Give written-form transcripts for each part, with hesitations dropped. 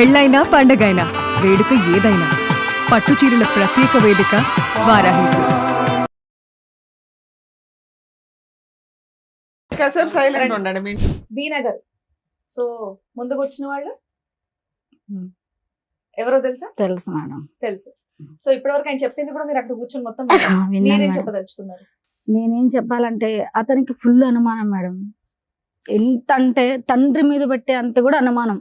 పెళ్ళైనా పండగైనా వేడుక ఏదైనా పట్టు చీరల ప్రత్యేక వేదిక వారాహి సిల్క్స్. కాసేపు సైలెంట్ ఉండండి మీ బీనగర్. సో ముందుకు వచ్చిన వాళ్ళు ఎవరో తెలుసా? తెలుసు మేడం, తెలుసు. సో ఇప్పటివరకు ఆయన చెప్పింది కూడా మీరు అక్కడ కూర్చొని మొత్తం విన్నాను మీరేం మేడం. చెప్పదలుచుకున్నారు? నేనేం చెప్పాలంటే అతనికి ఫుల్ అనుమానం మేడం. ఎంత అంటే తండ్రి మీద పెట్టే అంత కూడా అనుమానం.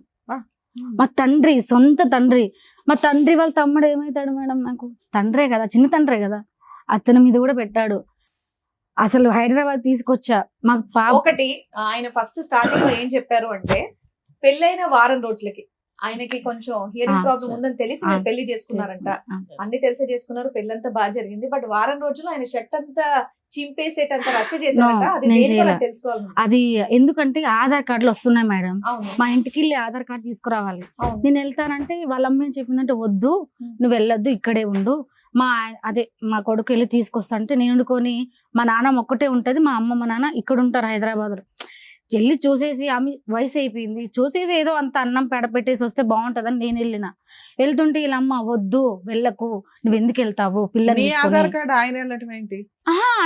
మా తండ్రి, సొంత తండ్రి, మా తండ్రి వాళ్ళ తమ్ముడు ఏమవుతాడు మేడం? నాకు తండ్రే కదా, చిన్న తండ్రే కదా, అతని మీద కూడా పెట్టాడు. అసలు హైదరాబాద్ తీసుకొచ్చా మాకు పాప. ఒకటి ఆయన ఫస్ట్ స్టార్టింగ్ లో ఏం చెప్పారు అంటే పెళ్ళైన వారం రోజులకి ఆయనకి కొంచెం హియరింగ్ ప్రాబ్లం ఉందని తెలిసి మీరు పెళ్లి చేసుకున్నారంట. అన్ని తెలిసే చేసుకున్నారు, పెళ్ళంతా బాగా జరిగింది. బట్ వారం రోజులు ఆయన షర్ట్ అంతా చింపేసేటంత రచ్చ చేశారంట. అది నేను దేనివల్ల చేయలే. తెలుసుకోవాలి. అది ఎందుకంటే ఆధార్ కార్డులు వస్తున్నాయి మేడం, అవును మా ఇంటికి వెళ్ళి ఆధార్ కార్డు తీసుకురావాలి. అవును. నేను వెళ్తానంటే వాళ్ళ అమ్మ ఏం చెప్పిందంటే, వద్దు నువ్వు వెళ్ళొద్దు, ఇక్కడే ఉండు, మా కొడుకు వెళ్ళి తీసుకొస్తా అంటే నేను వండుకొని, మా నాన్న ఒక్కటే ఉంటది, మా అమ్మ మా నాన్న ఇక్కడ ఉంటారు హైదరాబాద్ లో. వెళ్ళి చూసేసి ఆమె వయసు అయిపోయింది, చూసేసి ఏదో అంత అన్నం పెడపెట్టేసి వస్తే బాగుంటదని నేను వెళ్ళిన. వెళ్తుంటే వీళ్ళమ్మ వద్దు వెళ్ళకు, నువ్వు ఎందుకు వెళ్తావు పిల్లల్ని నీ తీసుకొని. ఆధార్ కార్డు ఆయన వెళ్ళటం ఏంటి?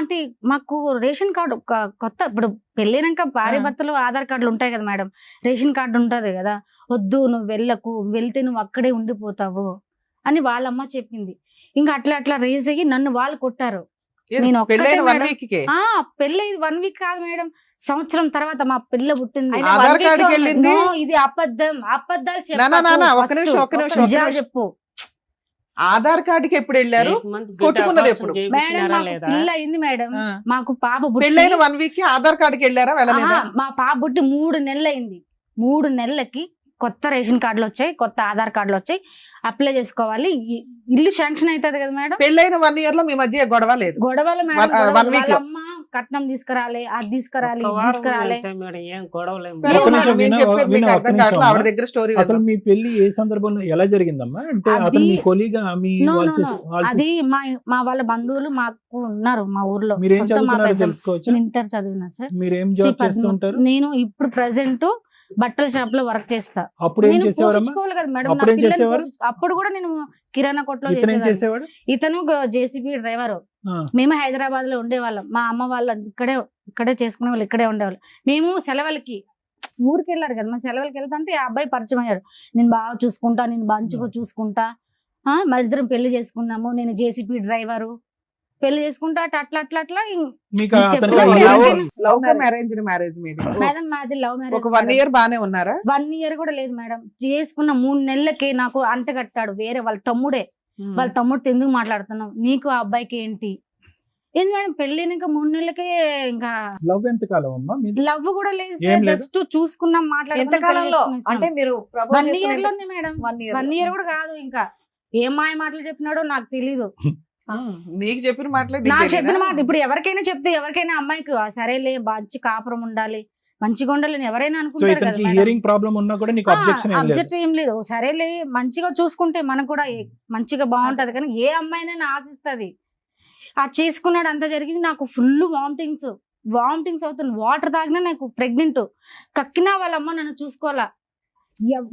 అంటే మాకు రేషన్ కార్డు కొత్త, ఇప్పుడు పెళ్ళైనాక భార్య భర్తలు ఆధార్ కార్డులు ఉంటాయి కదా మేడం, రేషన్ కార్డు ఉంటది కదా. వద్దు నువ్వు వెళ్ళకు, వెళ్తే నువ్వు అక్కడే ఉండిపోతావు అని వాళ్ళమ్మ చెప్పింది. ఇంకా అట్లా అట్లా రేస్ అయ్యి నన్ను వాళ్ళు కొట్టారు. నేను ఒక్కటే పెళ్ళైన 1 మేడం. వీక్ కే పెళ్ళి 1 వీక్ కాదు మేడం, సంవత్సరం తర్వాత మా పిల్ల పుట్టింది. ఆయన ఆధార్ 1 week కార్డుకి లో వెళ్ళింది. నో, ఇది అబద్ధాలు నానా, ఒక్క నిమిషం, ఒక్క నిమిషం. చెప్పు. ఆధార్ కార్డుకి ఎప్పుడు వెళ్ళారు? కొట్టుకున్నది ఎప్పుడు? మేడం మాకు పిల్ల అయింది మేడం, ఆ. మాకు పాప పుట్టి- పెళ్ళైన 1 వీక్ కి ఆధార్ కార్డుకి వెళ్ళారా వెళ్ళలేదా? మా పాప పుట్టి 3 నెలలు అయింది. 3 నెలలకి కొత్త రేషన్ కార్డులు వచ్చాయి, కొత్త ఆధార్ కార్డులు వచ్చాయి, అప్లై చేసుకోవాలి. ఇల్లు శాంక్షన్ అవుతుంది కదా మేడం. పెళ్ళైన 1 year లో మీ మధ్య గొడవ లేదు? గొడవలు మేడం, one గొడవలు. week వాళ్ళ లో. అమ్మ కట్నం తీసుకురాలి, అది తీసుకురాలి, ఇది తీసుకురాలి. సరే, ఒక్క నిమిషం నేను విను, చెప్పేది మీకు విను, ఒక్క అర్థం నిమిషం కావట్లేదు. ఆవిడ అమ్మా. దగ్గర స్టోరీ అసలు మీ పెళ్లి ఏ సందర్భంలో ఎలా జరిగిందమ్మా? అంటే అది- అతను మీ కొలీగా, మీ No, వాళ్ళ no, సిస్- no. వాళ్ళ అది మా వాళ్ళ బంధువులు మాకు ఉన్నారు మా ఊర్లో. మీరేం సొంత మా చదువుకున్నారో పెద్దమ్మ. తెలుసుకోవచ్చు? నేను ఇంటర్ చదివినా సార్. మీరేం శ్రీ జాబ్ చేస్తూ పద్మ- ఉంటారు? నేను ఇప్పుడు ప్రెసెంట్ బట్టల షాప్ లో వర్క్ చేస్తా. అప్పుడు ఏం నేను చేసేవారమ్మా? పోషించుకోవాలి కదా మేడం, అప్పుడు నా ఏం పిల్లల్ని చేసేవారు? అప్పుడు కూడా నేను కిరాణా కొట్లో ఇతను ఏం చేసేదాన్ని. చేసేవాడు? ఇతను జేసీబీ డ్రైవర్. ఆ, మేము హైదరాబాద్ లో ఉండేవాళ్ళం. మా అమ్మ వాళ్ళు ఇక్కడే చేసుకునే వాళ్ళు, ఇక్కడే ఉండేవాళ్ళు. మేము సెలవులకి ఊరికి వెళ్ళారు కదా, మేము సెలవులకి వెళ్తుంటే ఆ అబ్బాయి పరిచయం అయ్యాడు. నేను బాగా చూసుకుంటా, నేను మంచిగా చూసుకుంటా, మా ఇద్దరం పెళ్లి చేసుకున్నాము, నేను జేసీబీ డ్రైవరు, పెళ్లి చేసుకుంటా అట్లా అట్లా అట్లా. మీకు మీకు అతనికి చెప్పలేదు. ఆ ఎవరికైనా- year- లవ్ మ్యారేజ్ మీది? మేడం మాది లవ్ మ్యారేజ్. ఒక 1 year బానే ఉన్నారా? 1 year కూడా లేదు మేడం. చేసుకున్న 3 నెలలకి నాకు అంటగట్టాడు వేరే వాళ్ళ తమ్ముడే. వాళ్ళ తమ్ముడితో ఎందుకు మాట్లాడుతున్నావు, నీకు ఆ అబ్బాయికి ఏంటి? ఏంది మేడం, పెళ్ళైనాక 3 నెలలకే ఇంకా లవ్ ఎంత కాలం అమ్మా మీది? లవ్ కూడా లేదు, ఏం లేదు? జస్ట్ చూసుకున్నాం, ఎంత కాలంలో అంటే మీరు 1 year లోనే మేడం. 1 year కూడా కాదు. ఇంకా ఏం మాయ మాటలు చెప్పినాడో నాకు తెలీదు. నీకు చెప్పిన మాటలే నీకు నాకు తెలీదా? చెప్పిన మాట ఇప్పుడు ఎవరికైనా చెప్తే, ఎవరికైనా అమ్మాయికి సరేలే మంచి కాపురం ఉండాలి, మంచిగా ఉండాలి అని ఎవరైనా సో అనుకుంటారు కదా ఇతనికి మేడం. హియరింగ్ ప్రాబ్లం ఉన్నా కూడా నీకు అబ్జెక్షన్ ఏం లేదు? అబ్జెక్ట్ ఏం లేదు, సరేలే మంచిగా చూసుకుంటే మనకు కూడా మంచిగా బాగుంటది. కానీ ఏ అమ్మాయినైనా ఆశిస్తుంది. ఆ చేసుకున్నాడు, అంత జరిగింది. నాకు ఫుల్ వామిటింగ్స్ అవుతుంది. వాటర్ తాగినా నాకు ప్రెగ్నెంట్. కక్కినా వాళ్ళ అమ్మ నన్ను చూసుకోవాలా,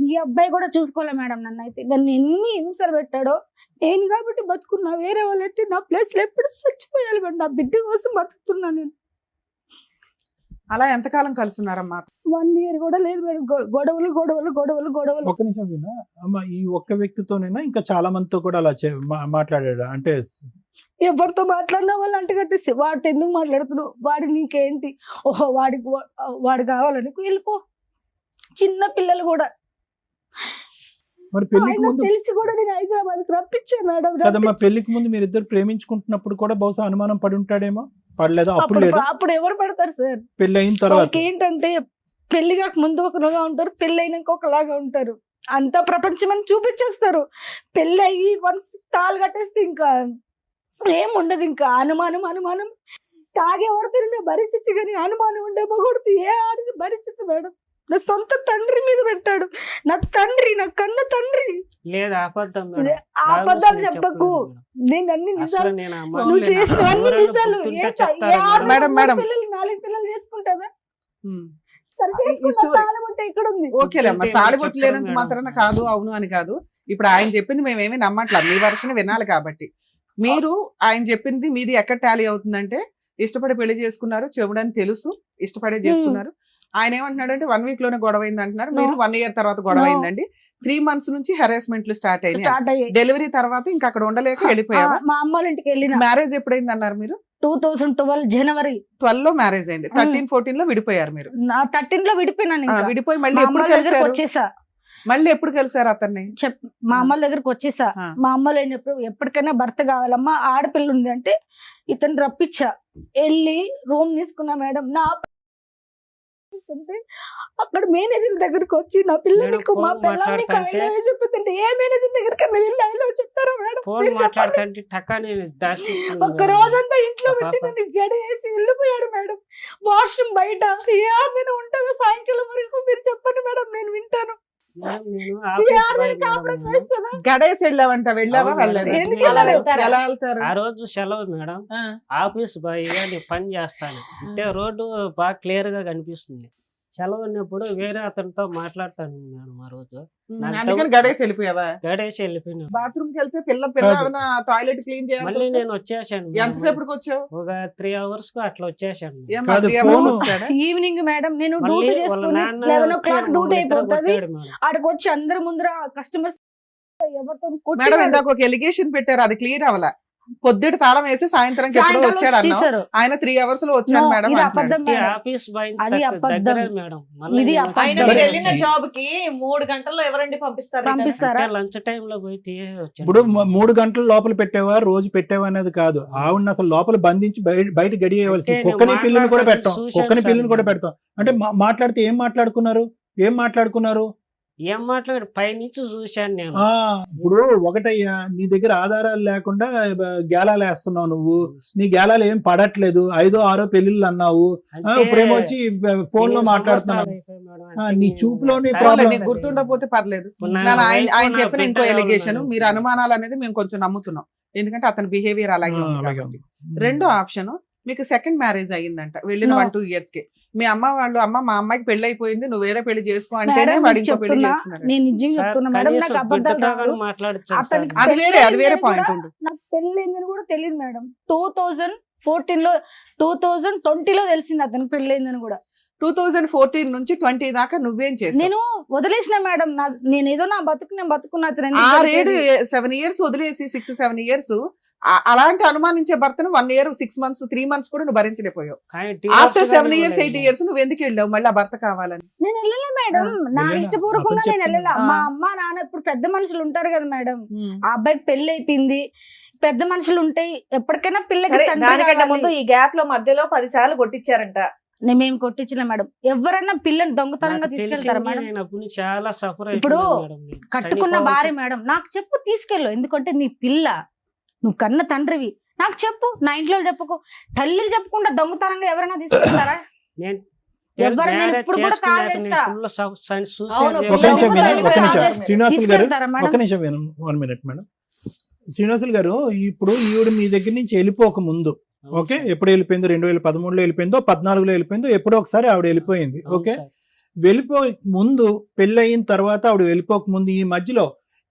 ఈ అబ్బాయి కూడా చూసుకోలే మేడం. నన్ను అయితే నన్ను ఎన్ని హింసలు పెట్టాడో. నేను కాబట్టి బతుకున్నా, వేరే వాళ్ళంటే నా ప్లేస్ లో ఎప్పుడు చచ్చిపోయాలి మేడం. నా బిడ్డ కోసం బతుకుతున్నా నేను. అలా ఎంతకాలం కలుసున్నారమ్మా? 1 year కూడా లేదు మేడం. గొడవలు. ఒక్క నిమిషం వినా అమ్మా, ఈ ఒక్క వ్యక్తితోనైనా ఇంకా చాలా మందితో కూడా అలా మాట్లాడాడు? అంటే ఎవరితో మాట్లాడినా వాళ్ళు అంటే కట్టేసి, వాడితో ఎందుకు మాట్లాడుతున్నావు, వాడి నీకేంటి, ఓహో వాడు కావాలని వెళ్ళిపో. చిన్న పిల్లలు కూడా మరి పెళ్లికి ఆయన ముందు తెలిసి కూడా నేను హైదరాబాద్ రప్పించాను మేడం. కదమ్మా, పెళ్లికి ముందు మీరిద్దరు ప్రేమించుకుంటున్నప్పుడు కూడా బహుశా అనుమానం పడి ఉంటాడేమో? పడలేదా? అప్పుడు లేదా? అప్పుడు ఎవరు పడతారు సార్? పెళ్లి అయిన తర్వాత వాళ్ళకి ఏంటంటే పెళ్లి కాక ముందు ఒకలాగా ఉంటారు, పెళ్లి అయినాక ఒకలాగా ఉంటారు. అంతా ప్రపంచం అని చూపించేస్తారు. పెళ్లి అయ్యి వన్స్ తాళి కట్టేస్తే ఇంకా ఏం ఉండదు. ఇంకా అనుమానం తాగే పడుతుంది భరించచ్చు, కానీ అనుమానం ఉండే మగొడుతూ ఏ ఆడిది భరించదు మేడం. నా సొంత తండ్రి మీద పెట్టాడు. నా కన్న తండ్రి లేదు అబద్ధం ఆ అబద్ధాలు చెప్పకు. నేను అన్ని నిజాలు, నువ్వు చేసిన అన్ని నిజాలు. మేడం. 4 పిల్లలు చేసుకుంటావా? సరే చేసుకున్నా, story- తాళిబొట్టు ఎక్కడ ఉంది? ఓకేలేమ్మా, ఇంకేం తాళిబొట్టు చెప్తారు లేనంత మేడం? మాత్రాన కాదు అవును అని కాదు. ఇప్పుడు ఆయన చెప్పింది మేమేమి నమ్మట్లా, మీ వర్షన్ వినాలి కాబట్టి. మీరు ఆయన చెప్పింది మీది ఎక్కడ టాలీ అవుతుందంటే, ఇష్టపడి పెళ్లి చేసుకున్నారు, చెవుడని తెలుసు, ఇష్టపడే చేసుకున్నారు. ఆయన ఏమంటున్నాడంటే 1 week లోనే గొడవ అయింది అంటున్నారు. మీరు 1 year తర్వాత గొడవ No. అయిందండి. 3 months నుంచి హెరాస్మెంట్లు స్టార్ట్ అయినాయి. స్టార్ట్ అయ్యాయి. డెలివరీ తర్వాత ఇంకా అక్కడ ఉండలేక వెళ్ళిపోయావా? మా అమ్మ వాళ్ళ ఇంటికి వెళ్ళిన మ్యారేజ్ ఎప్పుడైంది అన్నారు మీరు? 2012 జనవరి 12 లో మ్యారేజ్ అయింది, 13-14 లో విడిపోయారు మీరు. 13 లో విడిపోయినాను ఇంకా. విడిపోయి మా మళ్ళీ అమ్మ ఎప్పుడు వాళ్ళ దగ్గరకు కలిసారు? వచ్చేసా. మళ్ళీ ఎప్పుడు కలిసారు అతన్ని? మా అమ్మ వాళ్ళ దగ్గరకు వచ్చేసా. ఆ. మా అమ్మ వాళ్ళు అయినప్పుడు ఎప్పటికైనా భర్త కావాలమ్మా, ఆడపిల్ల ఉంది అంటే ఇతను రప్పించా. వెళ్ళి రూమ్ తీసుకున్నా మేడం. నా అక్కడ మేనేజర్ దగ్గరకు వచ్చి నా పిల్ల మేడం, నీకు మా ఫోన్ పిల్ల నీకు మాట్లాడుతుంటే- I love you చెప్తుంటే ఏ మేనేజర్ దగ్గరికి వెళ్ళి I love you చెప్తారా మేడం? ఫోన్ మీరు చెప్పండి. మాట్లాడుతుంటే టకాని ఒక్క రోజంతా ఇంట్లో పాప. పెట్టి నన్ను గడేసి వెళ్ళిపోయాడు మేడం. వాష్రూమ్ బయట ఏ ఆడదైనా ఉంటుందో సాయంకాలం వరకు? మీరు చెప్పండి మేడం, నేను వింటాను. నేను ఏ ఆఫీస్ ఆడదాన్ని బాయ్ కాపురం మేడం. చేస్తుందా? గడేసి వెళ్ళావంట, వెళ్ళావా? అవును వెళ్ళలేదు. మేడం. ఎందుకు అలా వెళ్తారా? ఎలా వెళ్తారు? ఆ రోజు సెలవు మేడం. ఆ. ఆఫీస్ బాయ్ గా నేను పని చేస్తాను అంటే రోడ్డు బాగా క్లియర్ గా కనిపిస్తుంది. సెలవు ఉన్నప్పుడు వేరే అతనితో మాట్లాడతాను మేడం. ఆ రోజు నాకు అందుకని గడేసి వెళ్ళిపోయావా? గడేసి వెళ్ళిపోయినా. బాత్రూమ్ కి వెళ్తే పిల్ల టాయిలెట్ క్లీన్ మళ్ళీ చేయాలి. నేను వచ్చేసాను మేడం. ఎంతసేపటికి వచ్చావు? ఒక 3 hours కు అట్లా వచ్చేసాను మేడం. ఏమ్మా, కాదు, 3 hours ఫోను. వచ్చాడా? ఈవినింగ్ మేడం నేను మళ్ళీ డ్యూటీ వాళ్ళ చేసుకుని నాన్న 11 వచ్చి o'clock డ్యూటీ మమ్మల్ని ఇద్దరు అయిపోతుంది. కొట్టాడు మేడం. ఆడికి వచ్చి అందరి ముందర కస్టమర్స్ ఎవరితో మేడం కొట్టినాడు. ఇందాక ఒక ఎలిగేషన్ పెట్టారు, అది క్లియర్ అవ్వాల. పొద్దుట తాళం వేసి సాయంత్రం ఎప్పుడో సాయంకాలం వచ్చాడు అన్నావు. వచ్చేసారు. ఆయన 3 hours లో వచ్చాను No, మేడం ఇది అంటున్నాడు. అబద్ధం ఈ మేడం. ఆఫీస్ బాయ్ అది అబద్ధం. దగ్గరే మేడం. మళ్ళీ ఇది నేను అబద్ధం. ఆయన సరే. మీరు వెళ్ళిన జాబ్ కి 3 గంటల్లో ఎవరండి పంపిస్తారు? పంపిస్తారా? లంచ్ టైం లో పోయి వచ్చాను. ఇప్పుడు 3 గంటల లోపల పెట్టావా, రోజు పెట్టావా అనేది కాదు. ఆవిడని అసలు లోపల బంధించి బయట గడియవలసింది. అంటే కుక్కని నేను పిల్లని కూడా పెట్టాం, మాట్లాడుతుంటే కుక్కని చూశాను పిల్లని సార్ కూడా నేను. పెడతాం. అంటే మాట్లాడితే ఏం మాట్లాడుకున్నారు? ఏం మాట్లాడు పైనుంచి చూశాను నేను. ఇప్పుడు ఒకటయ్యా, నీ దగ్గర ఆధారాలు లేకుండా గేలాలు వేస్తున్నావు నువ్వు. నీ గేలాలు ఏం పడట్లేదు, 5 or 6 పెళ్లిళ్ళు అన్నావు. అంటే ఇప్పుడేమో వచ్చి ఫోన్ లో ఎన్ని మాట్లాడుతున్నావు. సంవత్సరాలు అయిపోయాయి మేడం. అంటే నీ నేను చూపులోనే టైం problem. నీకు గుర్తుండకపోతే పర్లేదు. ఇప్పుడు నా నేను వైఫ్ ఆయన నా చెప్పిన ఇంకో బిడ్డ ఎలిగేషన్, ఎవరు మీరు అనుమానాలు అనేది మేము కొంచెం నమ్ముతున్నాం, ఎందుకంటే అతని బిహేవియర్ అలాగే ఉంది అలాగే కాబట్టి. ఉంది. రెండో ఆప్షన్, మీకు సెకండ్ మ్యారేజ్ అయ్యిందంట వెళ్ళిన No. 1-2 years కి. మీ అమ్మ వాళ్ళు, అమ్మ మా అమ్మాయికి పెళ్లి అయిపోయింది, నువ్వు వేరే పెళ్లి చేసుకో అంటేనే మేడం, వాడు నీకు ఇంకో పెళ్లి చెప్తున్నా, చేసుకున్నాడు. నేను నిజంగా సార్, చెప్తున్నా మేడం, కనీసం నాకు అబద్ధాలు బిడ్డతో రాదు. కానీ మాట్లాడొచ్చు సార్. అతనికి అది వేరే పాయింట్ ఉండు. నాకు పెళ్ళైందని కూడా తెలియదు మేడం. 2014 లో 2020 లో తెలిసింది అతనికి పెళ్ళైందని కూడా. 2014 నుంచి 20 దాకా నువ్వేం చేసావు? నేను వదిలేసిన మేడం. నేను ఏదో నా బతుకు నేను బతుకున్నా. అతను ఎందుకు 6-7 దొరికాడు? 7 years వదిలేసి 6-7 years అలాంటి అనుమానించే భర్తను 1 year 6 months 3 months కూడా నువ్వు భరించలేకపోయావు. కానీ ఆఫ్టర్ divorce 7 కానీ years 8 ఇవ్వలేదు. years నువ్వు ఎందుకు వెళ్ళావు మళ్ళీ ఆ భర్త కావాలని? నేను వెళ్ళలే మేడం. నా వెళ్ళినా. ఇష్టపూర్వకంగా అతను నేను వెళ్ళలే. చెప్తున్నా. మా అమ్మ నాన్న ఇప్పుడు పెద్ద మనుషులు ఉంటారు కదా మేడం. ఆ అబ్బాయికి పెళ్లి అయిపోయింది, పెద్ద మనుషులు ఉంటాయి. ఎప్పటికైనా పిల్లకి సరే, తండ్రి దానికంటే కావాలి. ముందు ఈ గ్యాప్ లో మధ్యలో 10 సార్లు కొట్టించారంట. మేము కొట్టించలే మేడం. ఎవరైనా పిల్లని దొంగతనంగా నాకు తీసుకెళ్తారా తెలిసింది, మేడం? నేను అప్పుడు చాలా సఫర్ ఇప్పుడు అయిపోయాను మేడం. నేను కట్టుకున్న చనిపోవాల్సి- భార్య మేడం, నాకు చెప్పు తీసుకెళ్ళు. ఎందుకంటే నీ పిల్ల, నువ్వు కన్న తండ్రివి, నాకు చెప్పు. నా ఇంట్లో చెప్పుకో. తల్లికి చెప్పకుండా దొంగతనంగా ఎవరైనా తీసుకెళ్తారా? నేను ఎవరు నేను మ్యారేజ్ ఇప్పుడు కూడా చేసుకున్నాక కాల్ నేను చేస్తా. full suicide అవును, ఒక పిల్లలు నిమిషం కూడా వినండి, ఒక వెళ్ళిపోయారు. నిమిషం. ఆలోచన. శ్రీనివాసులు గారు, తీసుకెళ్తారా మేడం? ఒక నిమిషం వినండి, 1 minute మేడం. శ్రీనివాసులు గారు, ఇప్పుడు ఈవిడ మీ దగ్గర నుంచి వెళ్ళిపోక ముందు, అవును ఓకే, సార్. ఎప్పుడు వెళ్ళిపోయిందో, 2013లో వెళ్ళిపోయిందో, 14లో వెళ్ళిపోయిందో, ఎప్పుడో ఒకసారి ఆవిడ వెళ్ళిపోయింది. అవును ఓకే, సార్. వెళ్ళిపోక ముందు, పెళ్ళి అయిన తర్వాత ఆవిడ వెళ్ళిపోక ముందు, ఈ మధ్యలో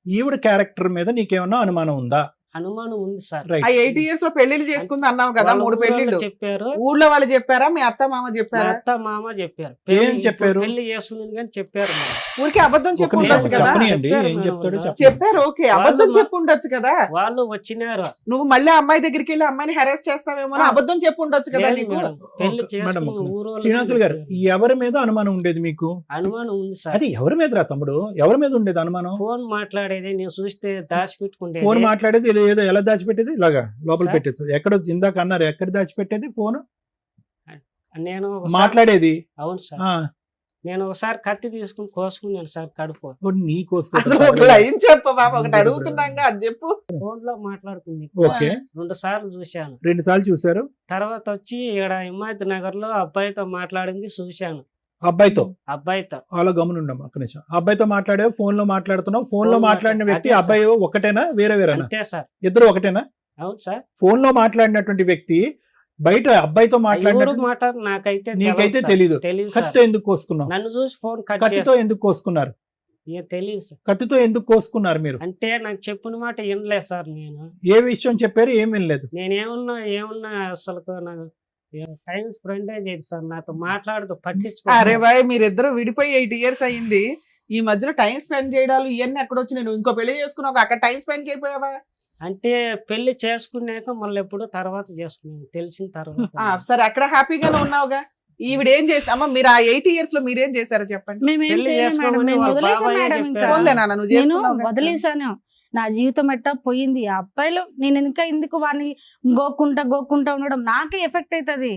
ఈవిడ క్యారెక్టర్ మీద నీకేమన్నా అనుమానం ఉందా? అనుమానం ఉంది సార్. రైట్. ఆ 8 years లో పెళ్లిళ్ళు చేసుకుంది అన్నావు కదా, వాళ్ళ 3 ఊరోళ్ళు పెళ్లిళ్ళు. చెప్పారు, ఊళ్ళో వాళ్ళు చెప్పారా, మీ అత్త మామ మా చెప్పారా? అత్త మామ చెప్పారు. ఏం పెళ్లి చెప్పారు? ఇప్పుడు పెళ్లి చేస్తుంది కానీ చెప్పారు మేడం. ఊరికి అబద్ధం ఒక చెప్పు నిమిషం ఉండొచ్చు కదా. చెప్పనియండి, చెప్పారు ఏం మేడం చెప్తాడో వాళ్ళు. చెప్పండి. చెప్పారు, ఓకే, అబద్ధం వాళ్ళు చెప్పు ఉండొచ్చు కదా. వాళ్ళు వచ్చినారు. నువ్వు మళ్ళీ అమ్మాయి దగ్గరికి వెళ్ళి అమ్మాయిని హెరాస్ చేస్తావేమో అని అబద్ధం చెప్పు ఉండొచ్చు కదా లేదు నీకు. మేడం, పెళ్లి ఓకే, మేడం, చేసుకున్న ఒక ఊరోళ్ళకి శ్రీనివాసులు గారు, చెప్పారు. ఎవరి మీద అనుమానం ఉండేది మీకు? అనుమానం ఉంది సార్. అది ఎవరి మీద రా తమ్ముడు, ఎవరి మీద ఉండేది అనుమానం? ఫోన్ మాట్లాడేది నేను చూస్తే దాచిపెట్టుకుంటే ఫోన్ మాట్లాడేది ఏదో ఎలా దాచిపెట్టేది? ఇలాగా లోపల సార్. పెట్టేది. ఎక్కడ ఇందాక అన్నారు, ఎక్కడ దాచిపెట్టేది ఫోన్? నేను ఒకసారి- మాట్లాడేది. అవును సార్, ఆ, నేను ఒకసారి కత్తి తీసుకుని కోసుకున్నాను సార్ కడుపు. ఓ, నీ అసలు ఒక లైన్ చెప్పు బాబు, ఒకటి అడుగుతున్నాగా అది చెప్పు. ఫోన్ లో మాట్లాడుకుంది. ఓకే, 2 సార్లు చూశాను. 2 సార్లు చూసారు. తర్వాత వచ్చి ఇక్కడ హిమాయత్ నగర్ లో అబ్బాయితో మాట్లాడింది చూశాను. అబ్బాయితో అబ్బాయితో అలా గమనుండం ఒక్క నిమిషం. అబ్బాయితో మాట్లాడావు, ఫోన్ లో మాట్లాడుతున్నావు. ఫోన్ లో ఫోన్ మాట్లాడిన వ్యక్తి అదే సార్. అబ్బాయి ఒకటేనా, వేరేనా? అంతే సార్. ఇద్దరు ఒకటేనా? అవును సార్. ఫోన్ లో మాట్లాడినటువంటి వ్యక్తి బయట అబ్బాయితో ఎవరు మాట్లాడినట్టు మాట నాకైతే నీకైతే తెలీదు. తెలియదు కత్తితో ఎందుకు కోసుకున్నావు? నన్ను చూసి ఫోన్ కట్ కత్తితో ఎందుకు కోసుకున్నారు? తెలియదు సార్. కత్తితో ఎందుకు కోసుకున్నారు మీరు? అంటే నాకు చెప్పిన మాట వినలేదు సార్. నేను ఏ విషయం చెప్పారు? ఏం వినలేదు. ఏమున్నా అసలు నాకు టైం స్పెండ్ చేయదు సార్. నాతో మాట్లాడుతూ అరే పట్టించుకో. బాయ్, మీరిద్దరు విడిపోయి 8 years అయింది. ఈ మధ్యలో టైం స్పెండ్ చేయడాలు ఇవన్నీ ఎక్కడ వచ్చినాయి? నువ్వు ఇంకో పెళ్లి చేసుకున్నావు, అక్కడ టైం స్పెండ్ చేయపోయావా? అంటే పెళ్లి చేసుకున్నాక మళ్ళీ ఎప్పుడు తర్వాత చేసుకున్నాను తెలిసిన తర్వాత. సరే, అక్కడ హ్యాపీగానే ఉన్నావుగా. ఈవిడ ఏం చేసి అమ్మ మీరు ఆ 8 years లో మీరేం చేశారో చెప్పండి. మేమేం పెళ్లి చేయలేదు మేడం, చేసుకోమని నేను వాళ్ళ వదిలేసాను బాబాయే మేడం. చెప్పారు. ఇంకా పోన్లే నాన్న, నువ్వు నేను చేసుకున్నావు కదా. వదిలేసాను. నా జీవితం ఎట్టా పోయింది. ఆ అబ్బాయిలు నేను ఇంకా ఎందుకు వాడిని గోక్కుంటా ఉండడం నాకే ఎఫెక్ట్ అవుతుంది.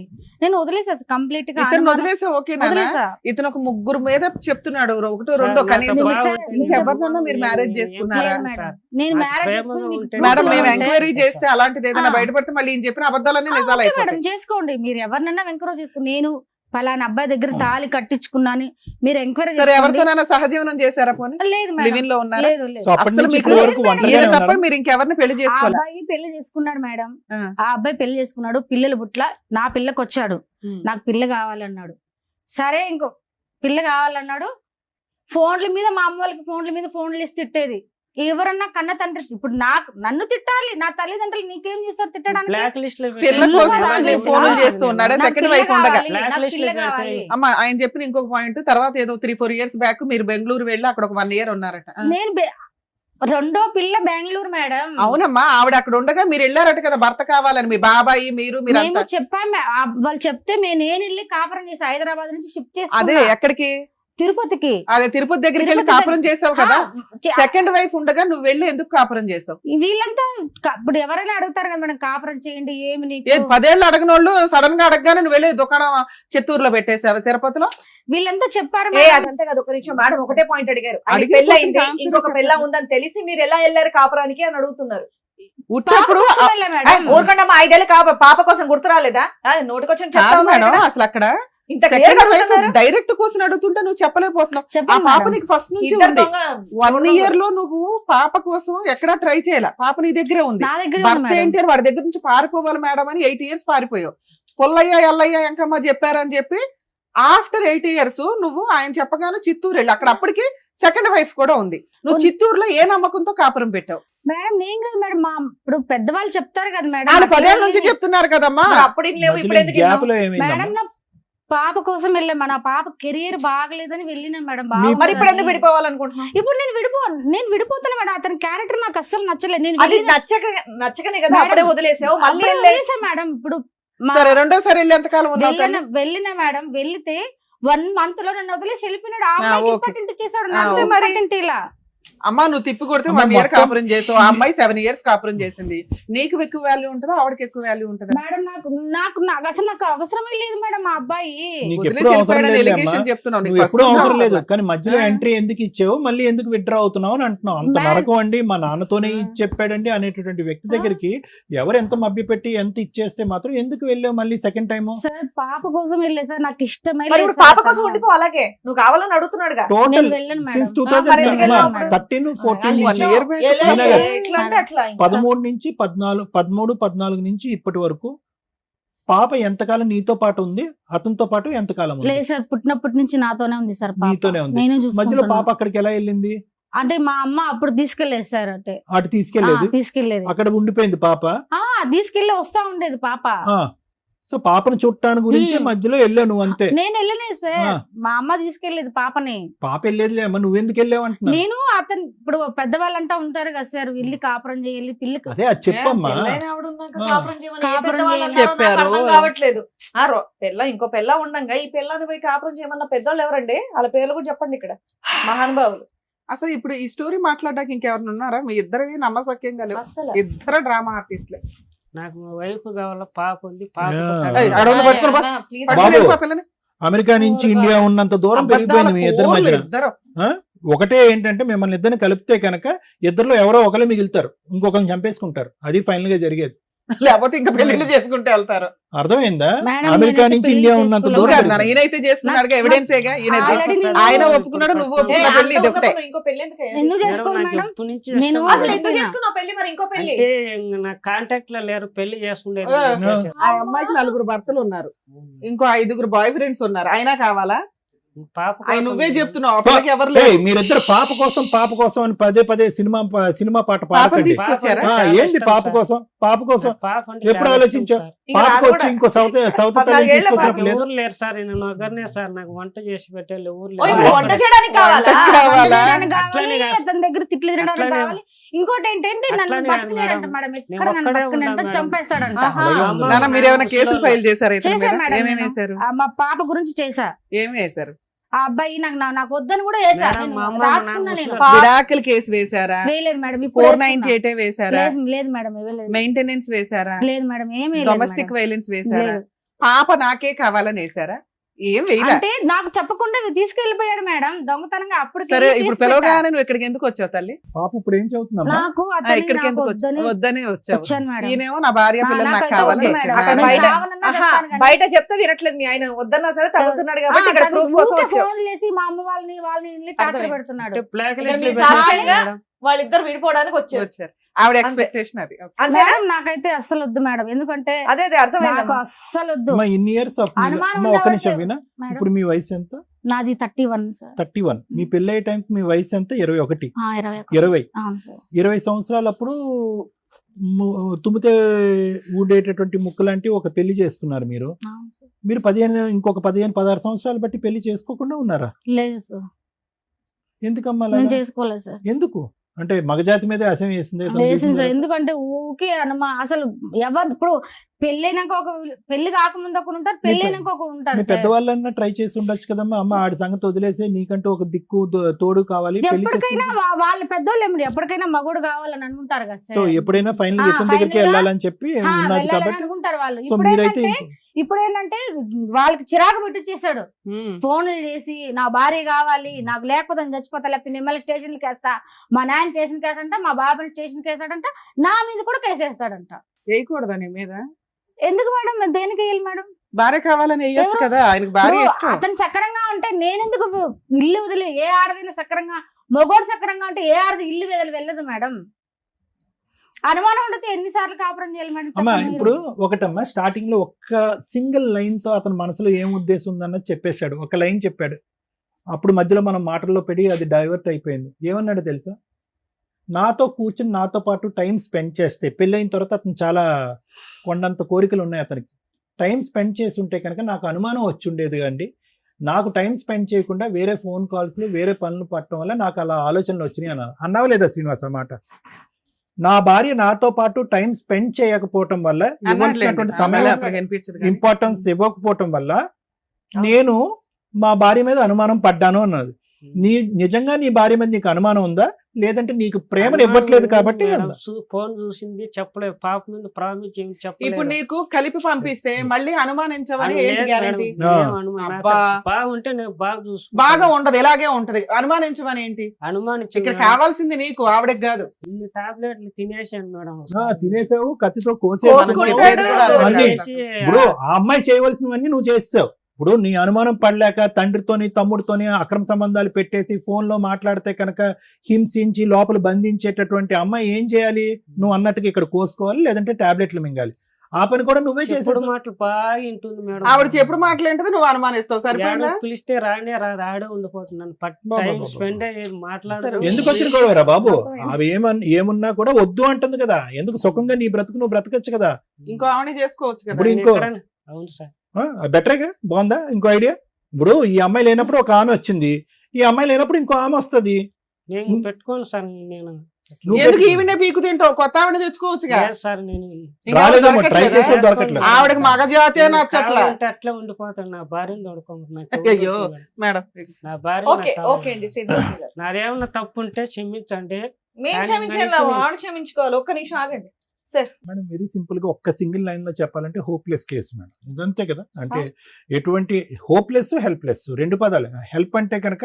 నేను వదిలేసా కంప్లీట్ గా. ఇతను వదిలేసా ఓకే నాన్న. వదిలేసా. ఇతను ఒక ముగ్గురు మీద చెప్తున్నాడు, ఒకటో సార్, రెండో నాతో కనీసం. బాగా సార్, ఉంటుంది. ఇంకెవరినన్నా మీరు నేను మ్యారేజ్ ఏం చేసుకున్నారా? లేదు చేయను మేడం. సార్. నేను నాకు మ్యారేజ్ ప్రేమగా చేసుకుని మీకు ఉంటే మేడం, మేము అంటే- ఎంక్వైరీ చేస్తే అలాంటిది ఏదైనా ఆ. బయటపడితే మళ్ళీ ఈయన చెప్పిన అబద్ధాలన్నీ నిజాలు ఓకే మేడం, అయిపోతాయి. చేసుకోండి. మీరు ఎవరినన్నా ఎంక్వైరీ చేసుకుని నేను పలానా అబ్బాయి దగ్గర తాళి కట్టించుకున్నాను మీరు ఎంక్వైరీ సరే, చేసుకోండి. ఎవరితోనైనా సహజీవనం చేశారా? పోనీ లేదు మేడం, లివింగ్ లో ఉన్నారా? లేదు లేదు. సో అప్పటి అస్సలు నుంచి మీకు ఇప్పటి వరకు ఈయన ఒంటరిగానే ఈయన తప్ప ఉన్నారు. మీరు ఇంకెవరిని పెళ్లి ఆ చేసుకోవాలి? అబ్బాయి పెళ్లి చేసుకున్నాడు మేడం. ఆ. ఆ అబ్బాయి పెళ్లి చేసుకున్నాడు, పిల్లలు పుట్ల. నా పిల్లకి వచ్చాడు, నాకు పిల్ల కావాలన్నాడు. సరే, ఇంకో పిల్ల కావాలన్నాడు. ఫోన్ల మీద మా అమ్మ వాళ్ళకి ఫోన్లు ఇస్తే తిట్టేది. ఎవరన్నా కన్న తండ్రి ఇప్పుడు నన్ను తిట్టాలి, నా తల్లిదండ్రులు నీకేం చేస్తారు తిట్టడానికి? బ్లాక్ లిస్ట్ లో పిల్ల పిల్ల కోసం కావాలి. నేను ఫోన్లు చేస్తూ ఉన్నాడా? నాకు సెకండ్ పిల్ల వైఫ్ ఉండగా. కావాలి, నాకు Blacklist పిల్ల లో పెడితే- కావాలి. అమ్మ, ఆయన చెప్పిన ఇంకొక పాయింట్, తర్వాత ఏదో 3-4 years బ్యాక్ మీరు బెంగళూరు వెళ్ళి అక్కడ ఒక 1 year ఉన్నారట. నేను రెండో పిల్ల బెంగళూరు మేడం. అవునమ్మా, ఆవిడ అక్కడ ఉండగా మీరు వెళ్ళారట కదా భర్త కావాలని. మీ బాబాయి మీరు మేము మీరంతా చెప్పాము. వాళ్ళు చెప్తే నేను వెళ్ళి కాపురం చేసి హైదరాబాద్ నుంచి షిఫ్ట్ అదే చేసి ఎక్కడికి? తిరుపతికి. అదే తిరుపతి దగ్గరికి వెళ్ళి తిరుపతి కాపురం చేసావు కదా. చే- సెకండ్ వైఫ్ ఉండగా నువ్వు వెళ్ళి ఎందుకు కాపురం చేసావు? వీళ్ళంతా ఇప్పుడు ఎవరైనా అడుగుతారు కదా మేడం, కాపురం చేయండి ఏమి నీకు. ఏది 10 ఏళ్ళు అడగనోళ్ళు సడన్ గా అడగగానే నువ్వు వెళ్ళి దుకాణం చిత్తూరులో పెట్టేసావు తిరుపతిలో? వీళ్ళంతా చెప్పారు ఏ మేడం. అదంతే కదా, ఒక నిమిషం మేడం ఒకటే పాయింట్ అడిగారు. అడిగే పెళ్ళి question అయింది, కి answer ఇంకొక చెప్పండి. పెళ్ళ ఉందని తెలిసి మీరు ఎలా వెళ్ళారు కాపురానికి అని అడుగుతున్నారు. ఉట్టప్పుడు పాప కోసం వెళ్ళా మేడం. ఊరుకంటే మా 5 ఏళ్ళు పాప కోసం గుర్తు రాలేదా? నోటికొచ్చిన కాదు చెప్తావా మేడం, ఇక్కడ? అసలు అక్కడ ఇంత clear గా అడుగుతున్నారు. డైరెక్ట్ క్వశ్చన్ అడుగుతుంటే నువ్వు చెప్పలేకపోతున్నావు. ఆ చెప్పండి పాప మేడం. నీకు ఫస్ట్ నుంచి ఇద్దరు ఉంది. దొంగ 1 year లో నువ్వు పాప కోసం ఎక్కడా ట్రై చేయాల. పాప నీ దగ్గరే ఉంది. నా దగ్గర భర్త ఏంటి అని వాడి దగ్గర నుంచి పారిపోవాలి మేడం అని 8 years పారిపోయావు. పుల్లయ్య ఎల్లయ్య ఎంకమ్మ చెప్పారని చెప్పి ఆఫ్టర్ 8 years నువ్వు ఆయన చెప్పగానే చిత్తూరు వెళ్ళి అక్కడ అప్పటికి సెకండ్ వైఫ్ కూడా ఉంది. నువ్వు చిత్తూరులో ఏ నమ్మకంతో కాపురం పెట్టావు? మేడం నేను కదా మేడం, మా ఇప్పుడు పెద్దవాళ్ళు చెప్తారు కదా మేడం. వాళ్ళు 10 ఏళ్ళ నుంచి చెప్తున్నారు కదమ్మా. మరి అప్పుడు ఇన్ని లేవు, ఇప్పుడు ఎందుకు గ్యాప్ ఇన్నావు? లో ఏమైందమ్మా? మేడం నా పాప కోసం వెళ్ళాం. నా పాప కెరీర్ బాగలేదని వెళ్ళినా మేడం. మరి ఇప్పుడు ఎందుకు విడిపోవాలనుకుంటున్నావు? ఇప్పుడు నేను విడిపోతాను మేడం. అతని క్యారెక్టర్ నాకు అస్సలు నచ్చలేదు. నేను అది వెళ్ళిన- నచ్చకనే కదా మేడం, అప్పుడే వదిలేసావు. మళ్ళీ అప్పుడే వెళ్ళే- వదిలేసా మేడం. ఇప్పుడు మా- సరే, రెండోసారి వెళ్ళి ఎంతకాలం ఉన్నావు తల్లి? వెళ్ళిన మేడం, వెళ్తే 1 month లో నన్ను వదిలేసి వెళ్ళిపోయినాడు. ఆ అమ్మాయికి ఓకే. ఇంపార్టెంట్ ఇచ్చేసాడు, ఆ, నాకు ఓకే. ఇంపార్టెంట్ ఇలా. అమ్మా నువ్వు తిప్పి కొడితే అమ్మ, 1 year మొత్తం- కాపురం చేసావు. ఆ అమ్మాయి 7 years కాపురం చేసింది. నీకు ఎక్కువ వాల్యూ ఉంటుందా ఆవిడకి ఎక్కువ వాల్యూ ఉంటుందా? మేడం నాకు అసలు నాకు అవసరమే లేదు మేడం ఆ అబ్బాయి. నీకు వదిలేసి ఎప్పుడు అవసరం వెళ్ళిపోయాడని లేదు allegation అమ్మా. చెప్తున్నావు. నీకు నువ్వు first ఎప్పుడు నుంచి అవసరం లేదు, అవసరం. కానీ మధ్యలో ఆ. ఎంట్రీ ఎందుకు ఇచ్చావు, మళ్ళీ ఎందుకు విత్డ్రా అవుతున్నావు అని అంటున్నావు. అంత మేడం. నరకం అండి, మా నాన్నతోనే ఆ. ఇది చెప్పాడండి అనేటటువంటి వ్యక్తి దగ్గరికి ఎవరు ఎంత మభ్యపెట్టి ఎంత ఇచ్చేస్తే మాత్రం ఎందుకు వెళ్ళావు మళ్ళీ సెకండ్ టైం? సార్ పాప కోసం వెళ్ళే సార్, నాకు ఇష్టమే మరి లేదు ఇప్పుడు సార్ పాప కోసం అతను. ఉండిపో, అలాగే నువ్వు కావాలని అడుగుతున్నాడుగా. టోటల్ నేను వెళ్ళను మేడం. సిన్స్ మరి ఎందుకు వెళ్ళావు అప్పుడు? 2013 14 1 నుంచి year back. ఎలా- ఈయన ఎట్లా అంటే అట్లా ఇంకా. 13 నుంచి 14 నుంచి ఇప్పటి వరకు పాప ఎంతకాలం నీతో పాటు ఉంది, అతనితో పాటు ఎంతకాలం ఉంది? లేదు సార్, పుట్టినప్పటి నుంచి నాతోనే ఉంది సార్ పాప. నీతోనే ఉంది. నేను మధ్యలో చూసుకుంటున్నాను. పాప అక్కడికి ఎలా వెళ్ళింది? అంటే మా అమ్మ అప్పుడు తీసుకెళ్లేదు సార్. అంటే అటు తీసుకెళ్లేదు, తీసుకెళ్లేదు. అక్కడ ఉండిపోయింది పాప. తీసుకెళ్లి వస్తా ఉండేది పాప. ఆ సో పాపను చూడటానికి గురించి మ్మ్. మధ్యలో వెళ్ళావు నువ్వు అంతే. నేను వెళ్ళలేదు సార్, ఆ. మా అమ్మ తీసుకెళ్లేదు పాపని. పాప వెళ్ళేదిలే అమ్మా, నువ్వెందుకు వెళ్ళావు అంటున్నా. నేను అతను ఇప్పుడు పెద్దవాళ్ళంటా ఉంటారు కదా సార్, వెళ్ళి కాపురం చేయాలి పిల్లకి. అదే అది చెప్పమ్మా. పెళ్ళైన ఆవిడ ఉన్నాక ఆ. కాపురం చేయమని ఏ కాపురం పెద్దవాళ్ళు చేయమని అన్నారో నాకు చెప్పారు. అర్థం కావట్లేదు. ఇంకో పెళ్ళ ఉండంగా ఈ పిల్లని పోయి కాపురం చేయమన్న పెద్దోళ్ళు ఎవరండి? వాళ్ళ పేర్లు కూడా చెప్పండి ఇక్కడ, మహానుభావులు. అసలు ఇప్పుడు ఈ స్టోరీ మాట్లాడడానికి ఇంకెవరిని ఉన్నారా? మీ ఇద్దరు నమ్మసక్యంగా లేవు. అసలు ఇద్దరు డ్రామా ఆర్టిస్ట్లే. నాకు వైఫ్ కావాల, పాప ఉంది, పాప యా. ఏయ్, అడవులు పట్టుకుని పో. ప్లీజ్ బాబు. పట్టుకుని వెళ్ళిపో పిల్లని. అమెరికా నుంచి ఇండియా ఉన్నంత దూరం పెరిగిపోయింది మీ ఇద్దరి మధ్యన. ఇద్దరు ఒకటే ఏంటంటే మిమ్మల్ని ఇద్దరిని కలిపితే కనుక ఇద్దరిలో ఎవరో ఒకరు మిగులుతారు, ఇంకొకరిని చంపేసుకుంటారు. అది ఫైనల్ గా జరిగేది. లేకపోతే ఇంకా పెళ్లిళ్ళు చేసుకుంటే వెళ్తారు. అర్థమైందా? మేడం, అమెరికా నేనైతే నుంచి పెళ్లి ఇండియా ఉన్నంత చేసుకోలేదు. దూరం కాదు నాన్న, ఈయనైతే చేసుకున్నాడుగా, ఎవిడెన్సేగా. ఈయన Already నేను- ఆయన ఒప్పుకున్నాడు, నువ్వు ఏ, ఒప్పుకున్న అంత పెళ్లి ఇది ఒకటే. ఉన్నప్పుడు నువ్వు ఇంకో పెళ్లి ఎందుకు అయ్యా? ఎందుకు మేడం, చేసుకోవాలి నాకు మేడం? ఎప్పటి నుంచి నేను ఇష్టం అసలు లేదు. ఎందుకు చేసుకున్నావు పెళ్లి, మరి ఇంకో పెళ్లి? అంటే నా కాంటాక్ట్ లో లేరు, పెళ్లి చేసుకుండేది. ఆ. ఆ అమ్మాయికి 4 భర్తలు ఉన్నారు, ఇంకో 5 బాయ్ ఫ్రెండ్స్ ఉన్నారు, అయినా కావాలా? పాప ఆయన కోసం నువ్వే చెప్తున్నావు, అప్పటికి ఎవరు ఏయ్, లేరు. మీరిద్దరు పాప కోసం అని పదే సినిమా పాట పాపని పాడకండి. తీసుకొచ్చారా? ఏంది పాప కోసం పాప అంటే ఎప్పుడు చాలా ఆలోచించావు? ఇష్టం సార్. ఇక పాపకు రాదు వచ్చి కూడా. ఇంకో సౌత్ 14 తల్లి ఏళ్ల తీసుకొచ్చినప్పుడు నాకు లేదు. ఎవరు లేరు సార్, నేను ఒకరినే సార్, నాకు వంట చేసి పెట్టాలి ఎవరు ఓ, లేరు. ఇప్పుడు వంట చేయడానికి కావాలా? కావాలా? తినడానికి అట్లనే కావాలి, కాదు. అతని దగ్గర తిట్లు తినడానికి అట్లనే కావాలి. ఇంకోటి ఏంటంటే నన్ను అట్లనే బతకలేడంట మేడం. మేడం, ఎక్కడ నేను నన్ను ఒక్కడే బతకలేడంట, ఉన్నా మేడం. చంపేస్తాడంట. ఆహా. అలాగే ఉంది. నాన్న, మీరు ఏమైనా కేసులు ఫైల్ చేశారా ఇతని చేశాను మీద? మేడం ఏమేమి నేను. వేశారు? మా పాప గురించి చేసా. ఏమి వేశారు? ఆ అబ్బాయి నాకు వద్దని కూడా వేసా. మేడం, నేను మా అమ్మ, రాసుకున్నా మా నేను. నాన్న విడాకుల కేసు వేశారా? వేయలేదు మేడం, ఇప్పుడు 498 వేశారా? లేదు మేడం, ఇవ్వలేదు. మెయింటెనెన్స్ వేశారా? లేదు మేడం, ఏమీ డొమెస్టిక్ వైలెన్స్ వేశారా? లేదు. పాప నాకే కావాలని వేశారా? ఏం వేయరా? అంటే నాకు చెప్పకుండా తీసుకెళ్లిపోయాడు మేడం దొంగతనంగా. అప్పుడు సరే, ఇప్పుడు పిలవగానే నువ్వు ఇక్కడికి ఎందుకు వచ్చావు తల్లి? పాప ఇప్పుడు ఏం చదువుతుందమ్మా? నాకు ఆ, అతన్ని ఇక్కడికి నాకు ఎందుకు వచ్చావు? వద్దని వద్దని వచ్చావు. వచ్చాను మేడం. ఈయనేమో నా భార్య పిల్లలు నాకు నాకైతే కావాలని వద్దు మేడం. వచ్చాడు. అతను బయట- చావనన్నా ఆహా, చేస్తాను కానీ. బయట చెప్తే వినట్లేదు మీ ఆయన, వద్దన్నా సరే తగ్గుతున్నాడు కాబట్టి ఇక్కడ తను ప్రూఫ్ కోసం ఊరికే వచ్చావు. ఫోన్లు చేసి మా అమ్మ వాళ్ళని టార్చర్ అర్థమైంది. పెడుతున్నాడు. అంటే బ్లాక్ ఇక్కడ లిస్ట్ మీ లో పెట్టారు సాక్ష్యంగా మేడం. వాళ్ళిద్దరు విడిపోవడానికి వచ్చారు. వచ్చారు. ఆవిడ ఎక్స్పెక్టేషన్ అది. అంతేనా? మేడం నాకైతే అస్సలు వద్దు మేడం, ఎందుకంటే అదే నాకు అర్థమైంది. అస్సలు వద్దు అమ్మా, ఇన్ని ఇయర్స్ ఆఫ్ అనుమానం అమ్మా, ఒక్క నిమిషం ఉండవట్లేదు. వినా. మేడం, ఇప్పుడు మీ వయసు ఎంత? నాది 31 సార్. 31. మీ పెళ్లి అయ్యే టైంకి మీ వయసు ఎంత? 21. 21. 20 అవును సార్. 20 సంవత్సరాలప్పుడు తుమ్మితే ఊడేటటువంటి ముక్క లాంటి ఒక పెళ్లి చేసుకున్నారు మీరు. అవును సార్. మీరు ఇంకొక 15-16 సంవత్సరాలు బట్టి పెళ్లి చేసుకోకుండా ఉన్నారా? లేదు సార్, ఎందుకమ్మా నేను అలాగా? చేసుకోలేదు సార్. ఎందుకు అంటే మగజాతి మీద అసహ్యం వేసింది వేసింది సార్. ఎందుకంటే ఊకే అసలు ఎవరు ఇప్పుడు పెళ్ళైనాక పెళ్లి కాకముందు ఒకరు ఉంటారు, పెళ్ళైనాక ఒకరు ఉంటారు సార్. పెద్దవాళ్ళన్నా ట్రై చేసి ఉండొచ్చు కదమ్మా. అమ్మ ఆడి సంగతి వదిలేసి నీకంటూ ఒక దిక్కు తోడు కావాలి, పెళ్లి ఎప్పటికైనా చేసుకుంటే. వాళ్ళ పెద్దోళ్ళు ఏమిటి ఎప్పటికైనా మగోడు కావాలని అనుకుంటారు కదా సో సార్. ఎప్పుడైనా ఫైనల్ ఇతని final దగ్గరికి గా, వెళ్ళాలని చెప్పి ఉన్నది వెళ్ళాలని కాబట్టి. అనుకుంటారు వాళ్ళు. సో మీరైతే ఇప్పుడు ఏంటంటే వాళ్ళకి చిరాకు పెట్టించేసాడు. ఉమ్. ఫోన్లు చేసి నా భార్య కావాలి, నాకు లేకపోతే నేను చచ్చిపోతా, లేకపోతే నిమ్మల్ని స్టేషన్కి వేస్తా, మా నాయన స్టేషన్కి వేస్తాడంట, మా బాబాని స్టేషన్కి వేస్తాడంట, నా మీద కూడా కేసేస్తాడంట. వేయకూడదా నీ మీద? ఎందుకు మేడం, నేను దేనికి వేయాలి మేడం? భార్య కావాలని వేయొచ్చు కదా, ఆయనకు భార్య ఇప్పుడు ఇష్టం. అతను సక్రంగా ఉంటే నేనెందుకు ఇల్లు వదిలి, ఏ ఆడదైనా సక్రంగా, మగోడు సక్రంగా ఉంటే ఏ ఆడది ఇల్లు వదిలి వెళ్ళదు మేడం. అనుమానం ఉండితే ఎన్నిసార్లు కాపురం చేయాలి మేడం? అమ్మా చెప్పండి ఇప్పుడు మీరు. ఒకటమ్మా, స్టార్టింగ్ లో ఒక్క సింగిల్ లైన్ తో అతని మనసులో ఏం ఉద్దేశం ఉందన్నది చెప్పేశాడు. ఒక లైన్ చెప్పాడు. అప్పుడు మధ్యలో మనం మాటల్లో పెట్టి అది డైవర్ట్ అయిపోయింది. ఏమన్నాడు తెలుసా? నాతో కూర్చుని నాతో పాటు టైం స్పెండ్ చేస్తే, పెళ్ళైన తర్వాత అతను చాలా కొండంత కోరికలు ఉన్నాయి అతనికి. టైం స్పెండ్ చేసి ఉంటే కనుక నాకు అనుమానం వచ్చి ఉండేది కండి. నాకు టైం స్పెండ్ చేయకుండా వేరే ఫోన్ కాల్స్లు వేరే పనులు పట్టడం వల్ల నాకు అలా ఆలోచనలు వచ్చినాయి అన్నావు లేదా శ్రీనివాస్? అన్నమాట, నా భార్య నాతో పాటు టైం స్పెండ్ చేయకపోవటం వల్ల, ఇవ్వాల్సినటువంటి సమయం ఇంపార్టెన్స్ ఇవ్వకపోవటం వల్ల నేను మా భార్య మీద అనుమానం పడ్డాను అన్నది. నిజంగా నీ భార్య మీద నీకు అనుమానం ఉందా, లేదంటే నీకు ప్రేమను ఇవ్వట్లేదు కాబట్టి? ఫోన్ చూసింది చెప్పలేదు, పాప మీద ప్రామిస్ చెప్పలేదు. ఇప్పుడు నీకు కలిపి పంపిస్తే మళ్ళీ అనుమానించవని అది ఏంటి లేదు గ్యారంటీ? మేడం, ఏం అనుమానం? అబ్బా. బాగుంటే నేను బాగా బాగా ఉండదు, ఇలాగే ఉంటది. అనుమానించమని ఏంటి? అనుమానించి ఇక్కడ కావాల్సింది నీకు, ఆవిడకి కాదు. ఇన్ని టాబ్లెట్లు తినేసాను మేడం. తినేసావు, కత్తితో కోసుకుంటాడు. ఇప్పుడు ఆ అమ్మాయి చేయవలసినవన్నీ నువ్వు చేసావు. ఇప్పుడు నీ అనుమానం పడలేక తండ్రితోని తమ్ముడితోని అక్రమ సంబంధాలు పెట్టేసి ఫోన్ లో మాట్లాడితే కనుక హింసించి లోపల బంధించేటటువంటి అమ్మాయి ఏం చేయాలి? నువ్వు అన్నట్టుగా ఇక్కడ కోసుకోవాలి, లేదంటే టాబ్లెట్లు మింగాలి. ఆ పని కూడా నువ్వే చేసావు. మాటలు బాగా వింటుంది మేడం. ఆవిడ చెప్పుడు మాట్లాడితే నువ్వు అనుమానిస్తావు. సరిపోయిందా? పిలిస్తే రానే రాదు, ఆడే ఉండిపోతున్నాను. టైం స్పెండ్ అయ్యేది మాట్లాడదు. ఎందుకు వచ్చిన గొడవరా బాబు? అవి ఏమున్నా కూడా వద్దు అంటుంది కదా. ఎందుకు సుఖంగా నీ బ్రతుకు నువ్వు బ్రతకచ్చు కదా. ఇంకో ఆవిడ చేసుకోవచ్చు కదా. ఇప్పుడు ఇంకో అవును సార్, బెటరేగా, బాగుందా? ఇంకో ఐడియా. ఇప్పుడు ఈ అమ్మాయి లేనప్పుడు ఒక ఆమె వచ్చింది, ఈ అమ్మాయి లేనప్పుడు ఇంకో ఆమె వస్తుంది. నేను పెట్టుకోను సార్. నేను ఎందుకు ఈవినే పీకు తింటావు? కొత్త ఆవిడ తెచ్చుకోవచ్చుగా. సార్ నేను రాలేదేమో, ట్రై చేసే దొరకట్లేదు. ఆవిడకి మగజాతే నచ్చట్లా. అట్లా ఉండిపోతాను. నా భార్యను తోడుకోమంటున్నా. అయ్యో మేడం, నా భార్య ఓకే అండి శ్రీనివాస్ గారు, నాదేమన్నా తప్పు ఉంటే క్షమించండి. మేము క్షమించాలా? వాడు క్షమించుకోవాలి. ఒక్క నిమిషం ఆగండి సార్. మేడం, వెరీ సింపుల్ గా ఒక్క సింగిల్ లైన్ లో చెప్పాలంటే హోప్లెస్ కేసు మేడం. ఇదంతే కదా. అంటే ఎటువంటి హోప్లెస్, హెల్ప్లెస్ రెండు పదాలు. హెల్ప్ అంటే కనుక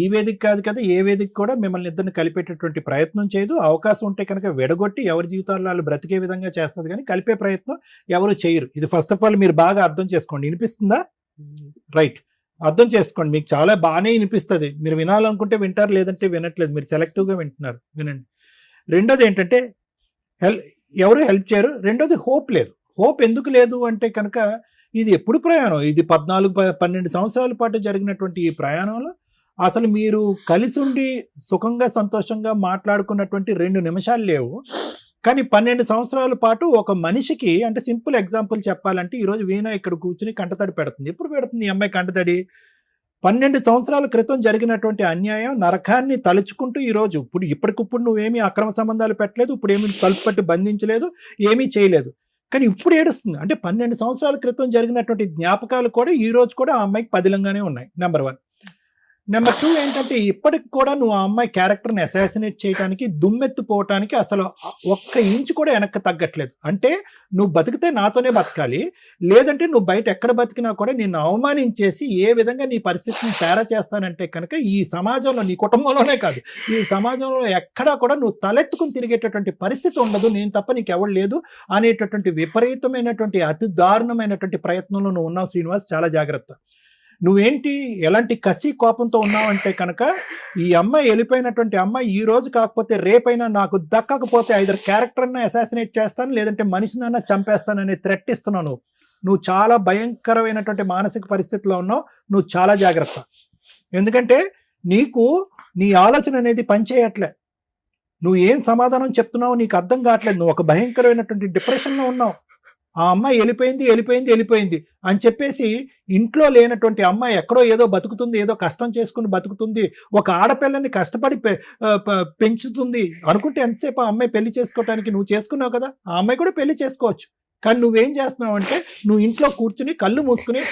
ఈ వేదిక కాదు కదా, ఏ వేదిక కూడా మిమ్మల్ని ఇద్దరిని కలిపేటటువంటి ప్రయత్నం చేయదు. అవకాశం ఉంటే కనుక విడగొట్టి ఎవరి జీవితాల్లో వాళ్ళు బ్రతికే విధంగా చేస్తుంది, కానీ కలిపే ప్రయత్నం ఎవరు చేయరు. ఇది ఫస్ట్ ఆఫ్ ఆల్ మీరు బాగా అర్థం చేసుకోండి. వినిపిస్తుందా? రైట్, అర్థం చేసుకోండి. మీకు చాలా బాగానే వినిపిస్తుంది. మీరు వినాలనుకుంటే వింటారు, లేదంటే వినట్లేదు. మీరు సెలెక్టివ్గా వింటున్నారు, వినండి. రెండోది ఏంటంటే ఎవరు హెల్ప్ చేయరు. రెండోది హోప్ లేదు. హోప్ ఎందుకు లేదు అంటే కనుక ఇది ఎప్పుడు ప్రయాణం, ఇది 14-12 సంవత్సరాల పాటు జరిగినటువంటి ఈ ప్రయాణంలో అసలు మీరు కలిసి ఉండి సుఖంగా సంతోషంగా మాట్లాడుకున్నటువంటి 2 నిమిషాలు లేవు. కానీ 12 సంవత్సరాల పాటు ఒక మనిషికి, అంటే సింపుల్ ఎగ్జాంపుల్ చెప్పాలంటే ఈరోజు వీణ ఇక్కడ కూర్చుని కంటతడి పెడుతుంది. ఎప్పుడు పెడుతుంది ఈ అమ్మాయి కంటతడి? 12 సంవత్సరాల క్రితం జరిగినటువంటి అన్యాయం నరకాన్ని తలుచుకుంటూ ఈరోజు ఇప్పటికిప్పుడు నువ్వేమీ అక్రమ సంబంధాలు పెట్టలేదు, ఇప్పుడు ఏమీ తలుపు పట్టి బంధించలేదు, ఏమీ చేయలేదు, కానీ ఇప్పుడు ఏడుస్తుంది. అంటే 12 సంవత్సరాల క్రితం జరిగినటువంటి జ్ఞాపకాలు కూడా ఈ రోజు కూడా ఆ అమ్మాయికి పదిలంగానే ఉన్నాయి. నెంబర్ 1. నెంబర్ 2 ఏంటంటే ఇప్పటికి కూడా నువ్వు ఆ అమ్మాయి క్యారెక్టర్ని అసాసినేట్ చేయడానికి, దుమ్మెత్తిపోవటానికి అసలు ఒక్క ఇంచు కూడా వెనక్కి తగ్గట్లేదు. అంటే నువ్వు బతికితే నాతోనే బతకాలి, లేదంటే నువ్వు బయట ఎక్కడ బతికినా కూడా నిన్ను అవమానించేసి ఏ విధంగా నీ పరిస్థితిని తేడా చేస్తానంటే కనుక ఈ సమాజంలో, నీ కుటుంబంలోనే కాదు, ఈ సమాజంలో ఎక్కడా కూడా నువ్వు తలెత్తుకుని తిరిగేటటువంటి పరిస్థితి ఉండదు, నేను తప్ప నీకు ఎవరు లేదు అనేటటువంటి విపరీతమైనటువంటి అతి దారుణమైనటువంటి ప్రయత్నంలో నువ్వు ఉన్నావు శ్రీనివాస్. చాలా జాగ్రత్త. నువ్వేంటి ఎలాంటి కసి కోపంతో ఉన్నావంటే కనుక ఈ అమ్మాయి వెళ్ళిపోయినటువంటి అమ్మాయి ఈ రోజు కాకపోతే రేపైనా నాకు దక్కకపోతే ఐదర్ క్యారెక్టర్ని అసాసినేట్ చేస్తాను, లేదంటే మనిషినైనా చంపేస్తాననే థ్రెట్ ఇస్తున్నావు. నువ్వు చాలా భయంకరమైనటువంటి మానసిక పరిస్థితిలో ఉన్నావు. నువ్వు చాలా జాగ్రత్త. ఎందుకంటే నీకు నీ ఆలోచన అనేది పనిచేయట్లే. నువ్వు ఏం సమాధానం చెప్తున్నావు నీకు అర్థం కావట్లేదు. నువ్వు ఒక భయంకరమైనటువంటి డిప్రెషన్లో ఉన్నావు. ఆ అమ్మాయి వెళ్ళిపోయింది అని చెప్పేసి ఇంట్లో లేనటువంటి అమ్మాయి ఎక్కడో ఏదో బతుకుతుంది, ఏదో కష్టం చేసుకుని బతుకుతుంది, ఒక ఆడపిల్లని కష్టపడి పెంచుతుంది అనుకుంటే ఎంతసేపు ఆ అమ్మాయి పెళ్లి చేసుకోవటానికి నువ్వు చేసుకున్నావు కదా, ఆ అమ్మాయి కూడా పెళ్లి చేసుకోవచ్చు. కానీ నువ్వేం చేస్తున్నావు అంటే నువ్వు ఇంట్లో కూర్చుని కళ్ళు మూసుకుని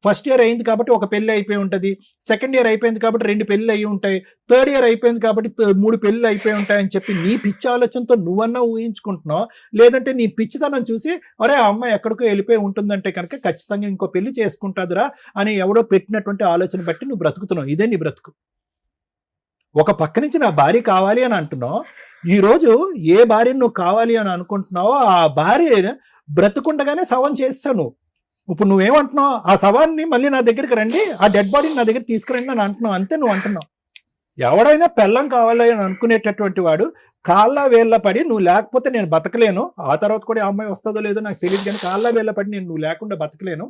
ఫస్ట్ ఇయర్ అయింది కాబట్టి ఒక పెళ్లి అయిపోయి ఉంటుంది, సెకండ్ ఇయర్ అయిపోయింది కాబట్టి 2 పెళ్లి అయ్యి ఉంటాయి, థర్డ్ ఇయర్ అయిపోయింది కాబట్టి 3 పెళ్లి అయిపోయి ఉంటాయని చెప్పి నీ పిచ్చి ఆలోచనతో నువ్వన్నా ఊహించుకుంటున్నావు. లేదంటే నీ పిచ్చితనం చూసి అరే ఆ అమ్మాయి ఎక్కడికో వెళ్ళిపోయి ఉంటుందంటే కనుక ఖచ్చితంగా ఇంకో పెళ్లి చేసుకుంటుందిరా అని ఎవడో పెట్టినటువంటి ఆలోచన బట్టి నువ్వు బ్రతుకుతున్నావు. ఇదే నీ బ్రతుకు. ఒక పక్క నుంచి నా భార్య కావాలి అని అంటున్నావు. ఈరోజు ఏ భార్యను నువ్వు కావాలి అని అనుకుంటున్నావో ఆ భార్య బ్రతుకుండగానే శవం చేస్తావు నువ్వు. ఇప్పుడు నువ్వేమంటున్నావు, ఆ శవాన్ని మళ్ళీ నా దగ్గరికి రండి, ఆ డెడ్ బాడీని నా దగ్గర తీసుకురండి అని అంటున్నావు. అంతే నువ్వు అంటున్నావు. ఎవడైనా పెళ్ళం కావాలి అని అనుకునేటటువంటి వాడు కాళ్ళ వేళ్ళ పడి నువ్వు లేకపోతే నేను బతకలేను, ఆ తర్వాత కూడా ఆ అమ్మాయి వస్తుందో లేదో నాకు తెలియదు, కానీ కాళ్ళ వేళ్ళ పడి నువ్వు లేకుండా బతకలేను,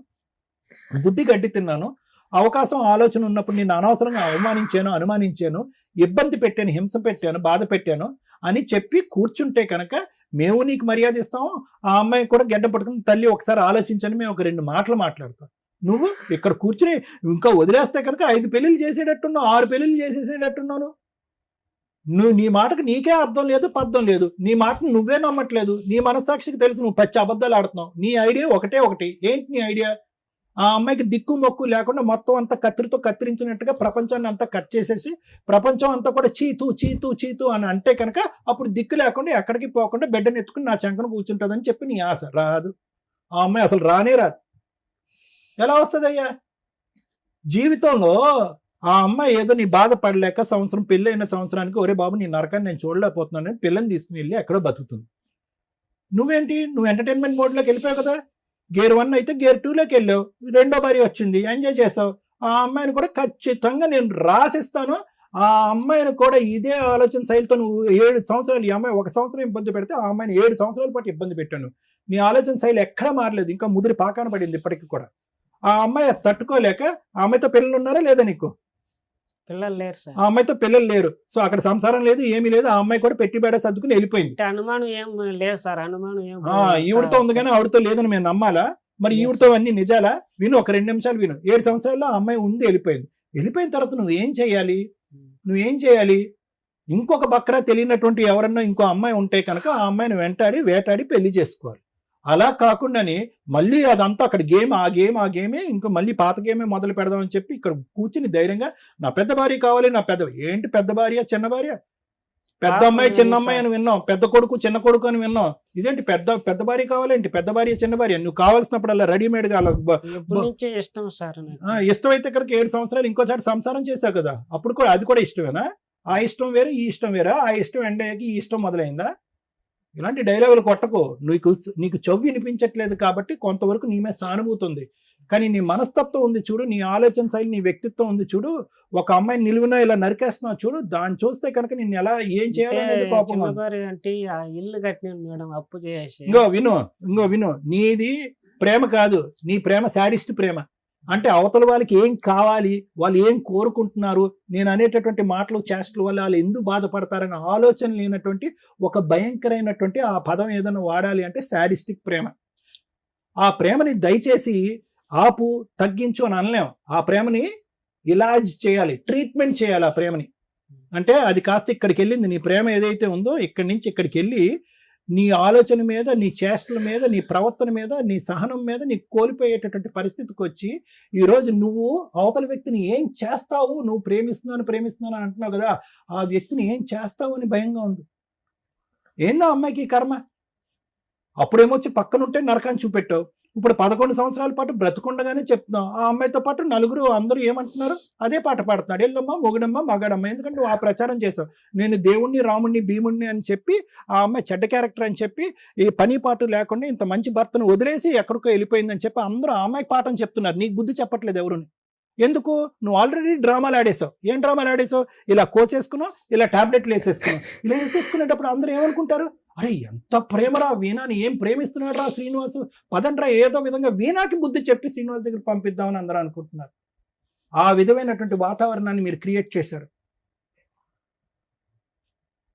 బుద్ధి గడ్డి తిన్నాను, అవకాశం ఆలోచన ఉన్నప్పుడు నేను అనవసరంగా అవమానించాను, అనుమానించాను, ఇబ్బంది పెట్టాను, హింస పెట్టాను, బాధ పెట్టాను అని చెప్పి కూర్చుంటే కనుక మేము నీకు మర్యాద ఇస్తాము. ఆ అమ్మాయి కూడా గడ్డ పట్టుకుని తల్లి ఒకసారి ఆలోచించని మేము ఒక 2 మాటలు మాట్లాడతాం. నువ్వు ఇక్కడ కూర్చుని ఇంకా వదిలేస్తే కనుక 5 పెళ్లిళ్ళు చేసేటట్టున్నావు, 6 పెళ్లిళ్ళు చేసేసేటట్టున్నాను. నువ్వు నీ మాటకు నీకే అర్థం లేదు, పర్థం లేదు. నీ మాటను నువ్వే నమ్మట్లేదు. నీ మనస్సాక్షికి తెలుసు నువ్వు పచ్చి అబద్ధాలు ఆడుతున్నావు. నీ ఐడియా ఒకటి. ఏంటి నీ ఐడియా? ఆ అమ్మాయికి దిక్కు మొక్కు లేకుండా మొత్తం అంతా కత్తిరితో కత్తిరించినట్టుగా ప్రపంచాన్ని అంతా కట్ చేసేసి ప్రపంచం అంతా కూడా చీతూ అని అంటే కనుక అప్పుడు దిక్కు లేకుండా ఎక్కడికి పోకుండా బిడ్డను ఎత్తుకుని నా చంకన కూర్చుంటుందని చెప్పి నీ ఆశ. రాదు. ఆ అమ్మాయి అసలు రానే రాదు. ఎలా వస్తుందయ్యా? జీవితంలో ఆ అమ్మాయి ఏదో నీ బాధపడలేక పెళ్ళైన సంవత్సరానికి ఒరే బాబు నీ నరకాన్ని నేను చూడలేకపోతున్నానని పిల్లని తీసుకుని వెళ్ళి ఎక్కడో బతుకుతుంది. నువ్వేంటి, నువ్వు ఎంటర్టైన్మెంట్ మోడ్లోకి వెళ్ళిపోయావు కదా. గేర్ 1 అయితే గేర్ 2లోకి వెళ్ళావు, 2వ భార్య వచ్చింది, ఎంజాయ్ చేసావు. ఆ అమ్మాయిని కూడా ఖచ్చితంగా నేను రాసిస్తాను. ఆ అమ్మాయిని కూడా ఇదే ఆలోచన శైలితో నువ్వు 7 సంవత్సరాలు, ఈ అమ్మాయి 1 సంవత్సరం ఇబ్బంది పెడితే ఆ అమ్మాయిని 7 సంవత్సరాల పాటు ఇబ్బంది పెట్టాను. నీ ఆలోచన శైలి ఎక్కడా మారలేదు, ఇంకా ముదిరి పాకాన పడింది ఇప్పటికీ కూడా. ఆ అమ్మాయి తట్టుకోలేక ఆ అమ్మాయితో పిల్లలు ఉన్నారా లేదా నీకు? పిల్లలు లేరు సార్. ఆ అమ్మాయితో పిల్లలు లేరు. సో అక్కడ సంసారం లేదు, ఏమీ లేదు. ఆ అమ్మాయి కూడా పెట్టి బేడ సర్దుకుని వెళ్ళిపోయింది. అనుమానం ఏం లేదు సార్. అనుమానం ఏం ఈవిడతో ఉంది కానీ ఆవిడతో లేదని మేము నమ్మాలా? మరి ఈవిడతో అన్ని నిజాలా? విను, ఒక 2 నిమిషాలు విను. 7 సంవత్సరాల్లో ఆ అమ్మాయి ఉంది, వెళ్ళిపోయిన తర్వాత నువ్వేం చేయాలి? ఇంకొక బక్రా తెలియనటువంటి ఎవరన్నా ఇంకో అమ్మాయి ఉంటే కనుక ఆ అమ్మాయిని వేటాడి పెళ్లి చేసుకోవాలి. అలా కాకుండానే మళ్ళీ అదంతా అక్కడ ఆ గేమే ఇంకా మళ్ళీ పాత గేమే మొదలు పెడదామని చెప్పి ఇక్కడ కూర్చుని ధైర్యంగా నా పెద్ద భార్య కావాలి, ఏంటి పెద్ద భార్య చిన్న భార్య? పెద్ద అమ్మాయి చిన్న అమ్మాయి అని విన్నాం, పెద్ద కొడుకు చిన్న కొడుకు అని విన్నాం. ఇదేంటి పెద్ద భార్య కావాలేంటి? పెద్ద భార్య చిన్న భార్య నువ్వు కావాల్సినప్పుడు అలా రెడీమేడ్ గా ఎప్పటి నుంచే ఇష్టం సార్ నాకు. ఇష్టమైతే ఇక్కడికి 7 సంవత్సరాలు ఇంకోసారి సంసారం చేశావు కదా, అప్పుడు కూడా అది కూడా ఇష్టమేనా? ఆ ఇష్టం వేరే ఈ ఇష్టం వేరా? ఆ ఇష్టం ఎండయ్యాకి ఈ ఇష్టం మొదలైందా? ఇలాంటి డైలాగులు కొట్టకు. నీకు చెవి వినిపించట్లేదు కాబట్టి కొంతవరకు నీ మీద సానుభూతి ఉంది, కానీ నీ మనస్తత్వం ఉంది చూడు, నీ ఆలోచన శైలి, నీ వ్యక్తిత్వం ఉంది చూడు. ఒక అమ్మాయిని నిలువునా ఇలా నరికేస్తున్నావు చూడు, దాన్ని చూస్తే కనుక నిన్ను ఎలా ఏం చేయాలనేది కోపంగా ఉంది. అంటే ఆ ఇల్లు కట్టిన మేడం అప్పు చేసి. ఇంకో విను, నీది ప్రేమ కాదు, నీ ప్రేమ శాడిస్ట్ ప్రేమ. అంటే అవతల వాళ్ళకి ఏం కావాలి, వాళ్ళు ఏం కోరుకుంటున్నారు, నేను అనేటటువంటి మాటలు చేష్టల వల్ల వాళ్ళు ఎందుకు బాధపడతారనే ఆలోచన లేనటువంటి ఒక భయంకరమైనటువంటి ఆ పదం ఏదైనా వాడాలి అంటే శాడిస్టిక్ ప్రేమ. ఆ ప్రేమని దయచేసి ఆపు, తగ్గించు అని అనలేం. ఆ ప్రేమని ఇలాజ్ చేయాలి, ట్రీట్మెంట్ చేయాలి ఆ ప్రేమని. అంటే అది కాస్త ఇక్కడికి వెళ్ళింది, నీ ప్రేమ ఏదైతే ఉందో ఇక్కడి నుంచి ఇక్కడికి వెళ్ళి నీ ఆలోచన మీద, నీ చేష్టల మీద, నీ ప్రవర్తన మీద, నీ సహనం మీద నీకు కోల్పోయేటటువంటి పరిస్థితికి వచ్చి ఈరోజు నువ్వు అవతల వ్యక్తిని ఏం చేస్తావు, నువ్వు ప్రేమిస్తున్నాను అంటున్నావు కదా, ఆ వ్యక్తిని ఏం చేస్తావు అని భయంగా ఉంది. ఏందో అమ్మాయికి కర్మ. అప్పుడేమొచ్చి పక్కనుంటే నరకాన్ని చూపెట్టావు, ఇప్పుడు 11 సంవత్సరాల పాటు బ్రతుకుండగానే చెప్తున్నావు. ఆ అమ్మాయితో పాటు నలుగురు అందరూ ఏమంటున్నారు, అదే పాట పాడుతున్నాడు, ఎల్లమ్మ మొగుడమ్మ మగాడమ్మ. ఎందుకంటే నువ్వు ఆ ప్రచారం చేసావు, నేను దేవుణ్ణి రాముణ్ణి భీముణ్ణి అని చెప్పి, ఆ అమ్మాయి చెడ్డ క్యారెక్టర్ అని చెప్పి, ఈ పని పాటు లేకుండా ఇంత మంచి భర్తను వదిలేసి ఎక్కడికో వెళ్ళిపోయిందని చెప్పి అందరూ ఆ అమ్మాయికి పాఠం చెప్తున్నారు. నీకు బుద్ధి చెప్పట్లేదు ఎవరుని. ఎందుకు? నువ్వు ఆల్రెడీ డ్రామాలు ఆడేసావు. ఏం డ్రామాలు ఆడేసావు? ఇలా కోసేసుకున్నావు, ఇలా టాబ్లెట్లు వేసేసుకున్నావు. ఇలా వేసేసుకునేటప్పుడు అందరూ ఏమనుకుంటారు, అరే ఎంత ప్రేమరా వీణాని, ఏం ప్రేమిస్తున్నాడు రా శ్రీనివాసు, పదండ్రా ఏదో విధంగా వీణాకి బుద్ధి చెప్పి శ్రీనివాస్ దగ్గర పంపిద్దామని అందరూ అనుకుంటున్నారు. ఆ విధమైనటువంటి వాతావరణాన్ని మీరు క్రియేట్ చేశారు.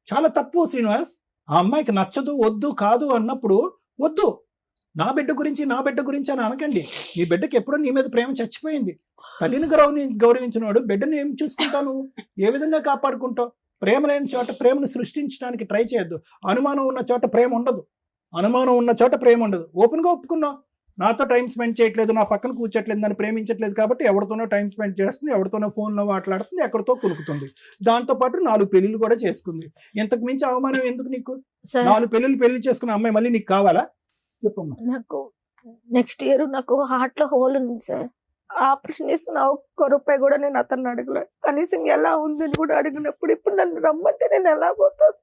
చాలా తప్పు శ్రీనివాస్. ఆ అమ్మాయికి నచ్చదు, వద్దు, కాదు అన్నప్పుడు వద్దు. నా బిడ్డ గురించి అని అనకండి. నీ బిడ్డకి ఎప్పుడో నీ మీద ప్రేమ చచ్చిపోయింది. తల్లిని గౌరవించినవాడు బిడ్డను ఏం చూసుకుంటావు, ఏ విధంగా కాపాడుకుంటావు? ప్రేమ లేని చోట ప్రేమను సృష్టించడానికి ట్రై చేయొద్దు. అనుమానం ఉన్న చోట ప్రేమ ఉండదు. ఓపెన్గా ఒప్పుకున్నావు, నాతో టైం స్పెండ్ చేయట్లేదు, నా పక్కన కూర్చోట్లేదు, నన్ను ప్రేమించట్లేదు కాబట్టి ఎవరితోనో టైం స్పెండ్ చేస్తుంది, ఎవరితోనో ఫోన్లో మాట్లాడుతుంది, ఎక్కడితో కులుకుతుంది. దాంతోపాటు 4 పెళ్లిళ్ళు కూడా చేసుకుంది. ఇంతకు మించి అవమానం ఎందుకు నీకు? 4 పెళ్లి చేసుకున్న అమ్మాయి మళ్ళీ నీకు కావాలా? చెప్పమ్మా. నాకు నెక్స్ట్ ఇయర్ నాకు హార్ట్ లో హోల్ ఉంది సార్. ఆపరేషన్ చేసుకున్న ₹1 కూడా నేను అతన్ని అడగలేదు. కనీసం ఎలా ఉందని కూడా అడిగినప్పుడు ఇప్పుడు నన్ను రమ్మంటే నేను ఎలా పోతాను?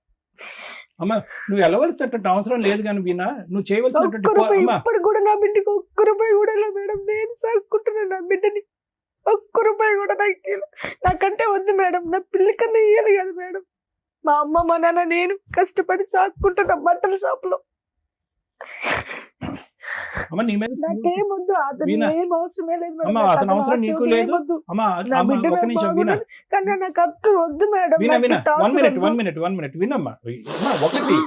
అమ్మా, నువ్వు వెళ్ళవలసినటువంటి అవసరం లేదు కానీ వీణా, నువ్వు చేయవలసినటువంటి ఇప్పుడు కూడా నా బిడ్డకి ₹1 కూడా ఇలా మేడం. నేను సాగుకుంటున్నాను నా బిడ్డని. ₹1 కూడా నాకంటే వద్దు మేడం. నా పిల్లి కన్నా ఇయ్యాలి కదా మేడం. మా అమ్మ మా నాన్న నేను కష్టపడి సాగుకుంటున్నా బట్టల షాప్ లో. నాకేమొద్దు, అతను ఏం అవసరమే లేదు మేడం. అతని అవసరం నీకు లేదు. కానీ నాకు అతను వద్దు మేడం. One minute వినమ్మా. ఒకటి,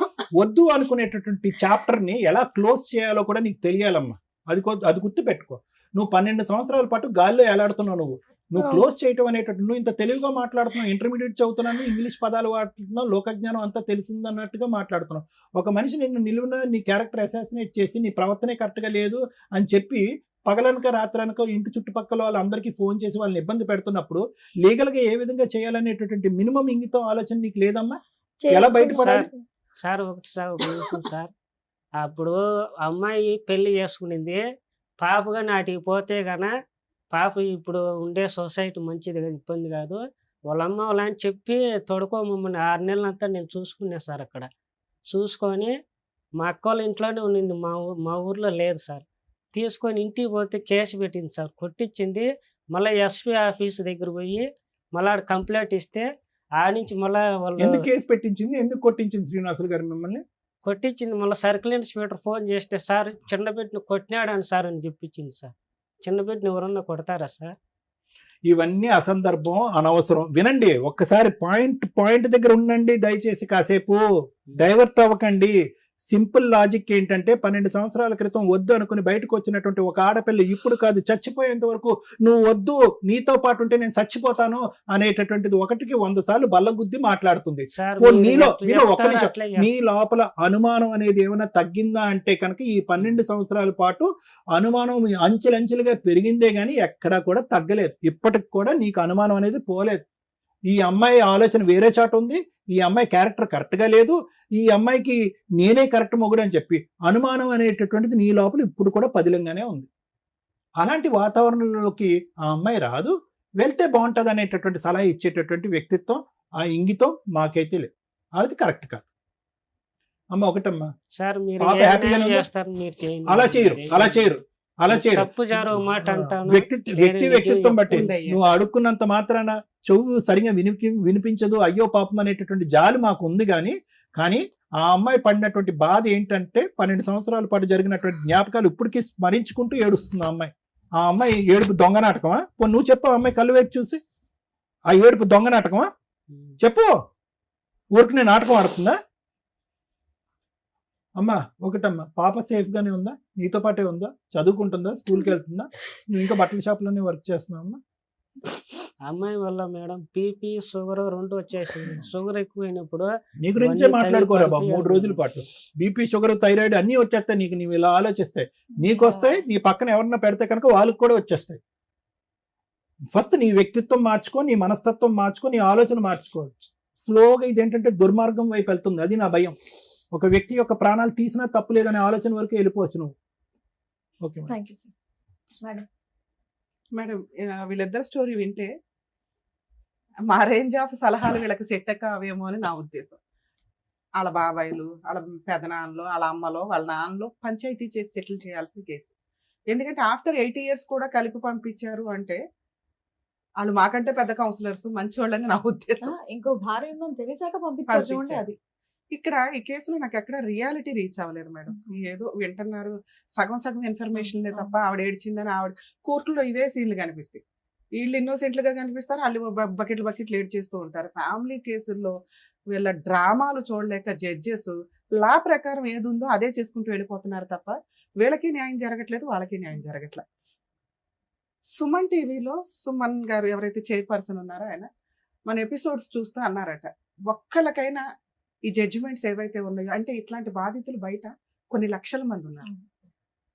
వద్దు అనుకునేటటువంటి చాప్టర్ ని ఎలా క్లోజ్ చేయాలో కూడా నీకు తెలియాలమ్మా. అది గుర్తు పెట్టుకో. నువ్వు 12 సంవత్సరాల పాటు గాల్లో ఎలాడుతున్నావు. నువ్వు క్లోజ్ చేయటం అనేటట్టు, నువ్వు ఇంత తెలుగుగా మాట్లాడుతున్నావు, ఇంటర్మీడియట్ చదువుతున్నాను, ఇంగ్లీష్ పదాలు వాడుతున్నావు, లోకజ్ఞానం అంతా తెలిసిందన్నట్టుగా మాట్లాడుతున్నావు. ఒక మనిషి నిన్ను నిలువున నీ క్యారెక్టర్ అసాసినేట్ చేసి నీ ప్రవర్తనే కరెక్ట్గా లేదు అని చెప్పి పగలనక రాత్రనక ఇంటి చుట్టుపక్కల వాళ్ళందరికీ ఫోన్ చేసి వాళ్ళని ఇబ్బంది పెడుతున్నప్పుడు లీగల్గా ఏ విధంగా చేయాలనేటటువంటి మినిమం ఇంగితం ఆలోచన నీకు లేదమ్మా? ఎలా బయటపడాలి? సార్ ఒక నిమిషం సార్. అప్పుడు అమ్మాయి పెళ్లి చేసుకునింది, పాపగా నాటికి పోతే గన పాప ఇప్పుడు ఉండే సొసైటీ మంచిది కదా, ఇబ్బంది కాదు. వాళ్ళ అమ్మ వాళ్ళని చెప్పి తొడుకోమమ్మని 6 నెలలంతా నేను చూసుకున్నా సార్. అక్కడ చూసుకొని మా అక్క వాళ్ళ ఇంట్లోనే ఉండింది, మా ఊర్లో లేదు సార్. తీసుకొని ఇంటికి పోతే కేసు పెట్టింది సార్, కొట్టించింది. మళ్ళీ ఎస్పీ ఆఫీస్ దగ్గర పోయి మళ్ళీ కంప్లైంట్ ఇస్తే ఆ నుంచి మళ్ళీ వాళ్ళు ఎందుకు కేసు పెట్టించింది, ఎందుకు కొట్టించింది శ్రీనివాసులు గారు మిమ్మల్ని? కొట్టించింది. మళ్ళీ సర్కిల్ ఇన్స్పెక్టర్ ఫోన్ చేస్తే సార్ చిన్న బిడ్డను కొట్టినాడని సార్ అని చెప్పించింది సార్. చిన్న బిడ్డను ఎవరన్నా కొడతారా సార్? ఇవన్నీ అసందర్భం, అనవసరం. వినండి ఒక్కసారి, పాయింట్ దగ్గర ఉండండి దయచేసి. కాసేపు డైవర్ట్ అవ్వకండి. సింపుల్ లాజిక్ ఏంటంటే 12 సంవత్సరాల క్రితం వద్దు అనుకుని బయటకు వచ్చినటువంటి ఒక ఆడపిల్ల ఇప్పుడు కాదు చచ్చిపోయేంత వరకు నువ్వు వద్దు, నీతో పాటు ఉంటే నేను చచ్చిపోతాను అనేటటువంటిది 1కి 100 సార్లు బల్లగుద్ది మాట్లాడుతుంది. నీలో ఒక్క నిమిషం, నీ లోపల అనుమానం అనేది ఏమైనా తగ్గిందా అంటే కనుక ఈ 12 సంవత్సరాల పాటు అనుమానం అంచెలంచెలుగా పెరిగిందే గానీ ఎక్కడా కూడా తగ్గలేదు. ఇప్పటికి కూడా నీకు అనుమానం అనేది పోలేదు. ఈ అమ్మాయి ఆలోచన వేరే చాట ఉంది, ఈ అమ్మాయి క్యారెక్టర్ కరెక్ట్ గా లేదు, ఈ అమ్మాయికి నేనే కరెక్ట్ మొగుడు అని చెప్పి అనుమానం అనేటటువంటిది నీ లోపల ఇప్పుడు కూడా పదిలంగానే ఉంది. అలాంటి వాతావరణంలోకి ఆ అమ్మాయి రాదు, వెళ్తే బాగుంటుంది అనేటటువంటి సలహా ఇచ్చేటటువంటి వ్యక్తిత్వం, ఆ ఇంగితం మాకైతే లేదు. అది కరెక్ట్ కాదు. అమ్మ ఒకటమ్మా, సార్ మీరు పాప ఏ హ్యాపీగానే న్యాయం ఉందా? చేస్తారు, మీరు చేయండి. అలా చేయరు, అలా చేయరు, అలా చేయరు. తప్పు జారు ఒక మాట అంటాను. వ్యక్తి వ్యక్తిత్వం బట్టి ఉందయ్యా. నువ్వు అడుక్కున్నంత మాత్రాన చెవు సరిగా వినిపించదు, అయ్యో పాపం అనేటటువంటి జాలి మాకు ఉంది. కానీ ఆ అమ్మాయి పడినటువంటి బాధ ఏంటంటే 12 సంవత్సరాల పాటు జరిగినటువంటి జ్ఞాపకాలు ఇప్పటికీ స్మరించుకుంటూ ఏడుస్తుంది ఆ అమ్మాయి. ఆ అమ్మాయి ఏడుపు దొంగ నాటకమా? నువ్వు చెప్పు, ఆ అమ్మాయి కళ్ళు వైపు చూసి ఆ ఏడుపు దొంగ నాటకమా చెప్పు. ఊరికి నేను నాటకం ఆడుతుందా? అమ్మా ఒకటమ్మా, పాప సేఫ్ గానే ఉందా? నీతో పాటే ఉందా? చదువుకుంటుందా? స్కూల్కి వెళ్తుందా? నువ్వు ఇంకా బట్టల షాప్లోనే వర్క్ చేస్తున్నావు అమ్మా? అమ్మాయి వల్ల మేడం బీపీ షుగర్ 2 వచ్చేసింది. షుగర్ ఎక్కువైనప్పుడు నీ గురించే మాట్లాడుకోరా బాబు 3 రోజుల పాటు. బీపీ షుగర్ థైరాయిడ్ అన్ని వచ్చేస్తాయి నీకు. నీవు ఇలా ఆలోచిస్తాయి, నీకు వస్తాయి, నీ పక్కన ఎవరన్నా పెడితే కనుక వాళ్ళకి కూడా వచ్చేస్తాయి. ఫస్ట్ నీ వ్యక్తిత్వం మార్చుకో, నీ మనస్తత్వం మార్చుకో, నీ ఆలోచన మార్చుకో. స్లోగా ఇదేంటంటే దుర్మార్గం వైపు వెళ్తుంది. అది నా భయం. ఒక వ్యక్తి యొక్క ప్రాణాలు తీసినా తప్పు లేదనే ఆలోచన వరకు వెళ్ళిపోవచ్చు నువ్వు. Okay madam. Thank you sir. Madam madam వీళ్ళిద్దరు స్టోరీ వింటే మా రేంజ్ ఆఫ్ సలహాలు వీళ్ళకి సెట్ కావేమో అని నా ఉద్దేశం. వాళ్ళ బాబాయిలు, వాళ్ళ పెదనాన్నలు, వాళ్ళ అమ్మలో, వాళ్ళ నాన్నలో పంచాయతీ చేసి సెటిల్ చేయాల్సిన కేసు. ఎందుకంటే ఆఫ్టర్ 8 years కూడా కలిపి పంపించారు అంటే వాళ్ళు మాకంటే పెద్ద కౌన్సిలర్స్, మంచి వాళ్ళని నా ఉద్దేశం. ఇంకో భార్య ఉందని తెలిసాక పంపించారు చూడండి. పంపించారు. అది ఇక్కడ ఈ కేసులో నాకు ఎక్కడ రియాలిటీ రీచ్ అవ్వలేదు మేడం. ఏదో వింటున్నారు, సగం సగం ఇన్ఫర్మేషన్ తప్ప ఆవిడ ఏడ్చిందని ఆవిడ కోర్టులో ఇవే సీన్లు కనిపిస్తాయి. వీళ్ళు ఇన్నోసెంట్లుగా కనిపిస్తారు, వాళ్ళు బకెట్లు ఏడ్ చేస్తూ ఉంటారు. ఫ్యామిలీ కేసుల్లో వీళ్ళ డ్రామాలు చూడలేక జడ్జెస్ లా ప్రకారం ఏది ఉందో అదే చేసుకుంటూ వెళ్ళిపోతున్నారు తప్ప వీళ్ళకి న్యాయం జరగట్లేదు, వాళ్ళకి న్యాయం జరగట్లేదు. సుమన్ టీవీలో సుమన్ గారు ఎవరైతే చైర్పర్సన్ ఉన్నారో ఆయన మన ఎపిసోడ్స్ చూస్తూ అన్నారట, ఒక్కళ్ళకైనా ఈ జడ్జిమెంట్స్ ఏవైతే ఉన్నాయో, అంటే ఇట్లాంటి బాధితులు బయట కొన్ని లక్షల మంది ఉన్నారు,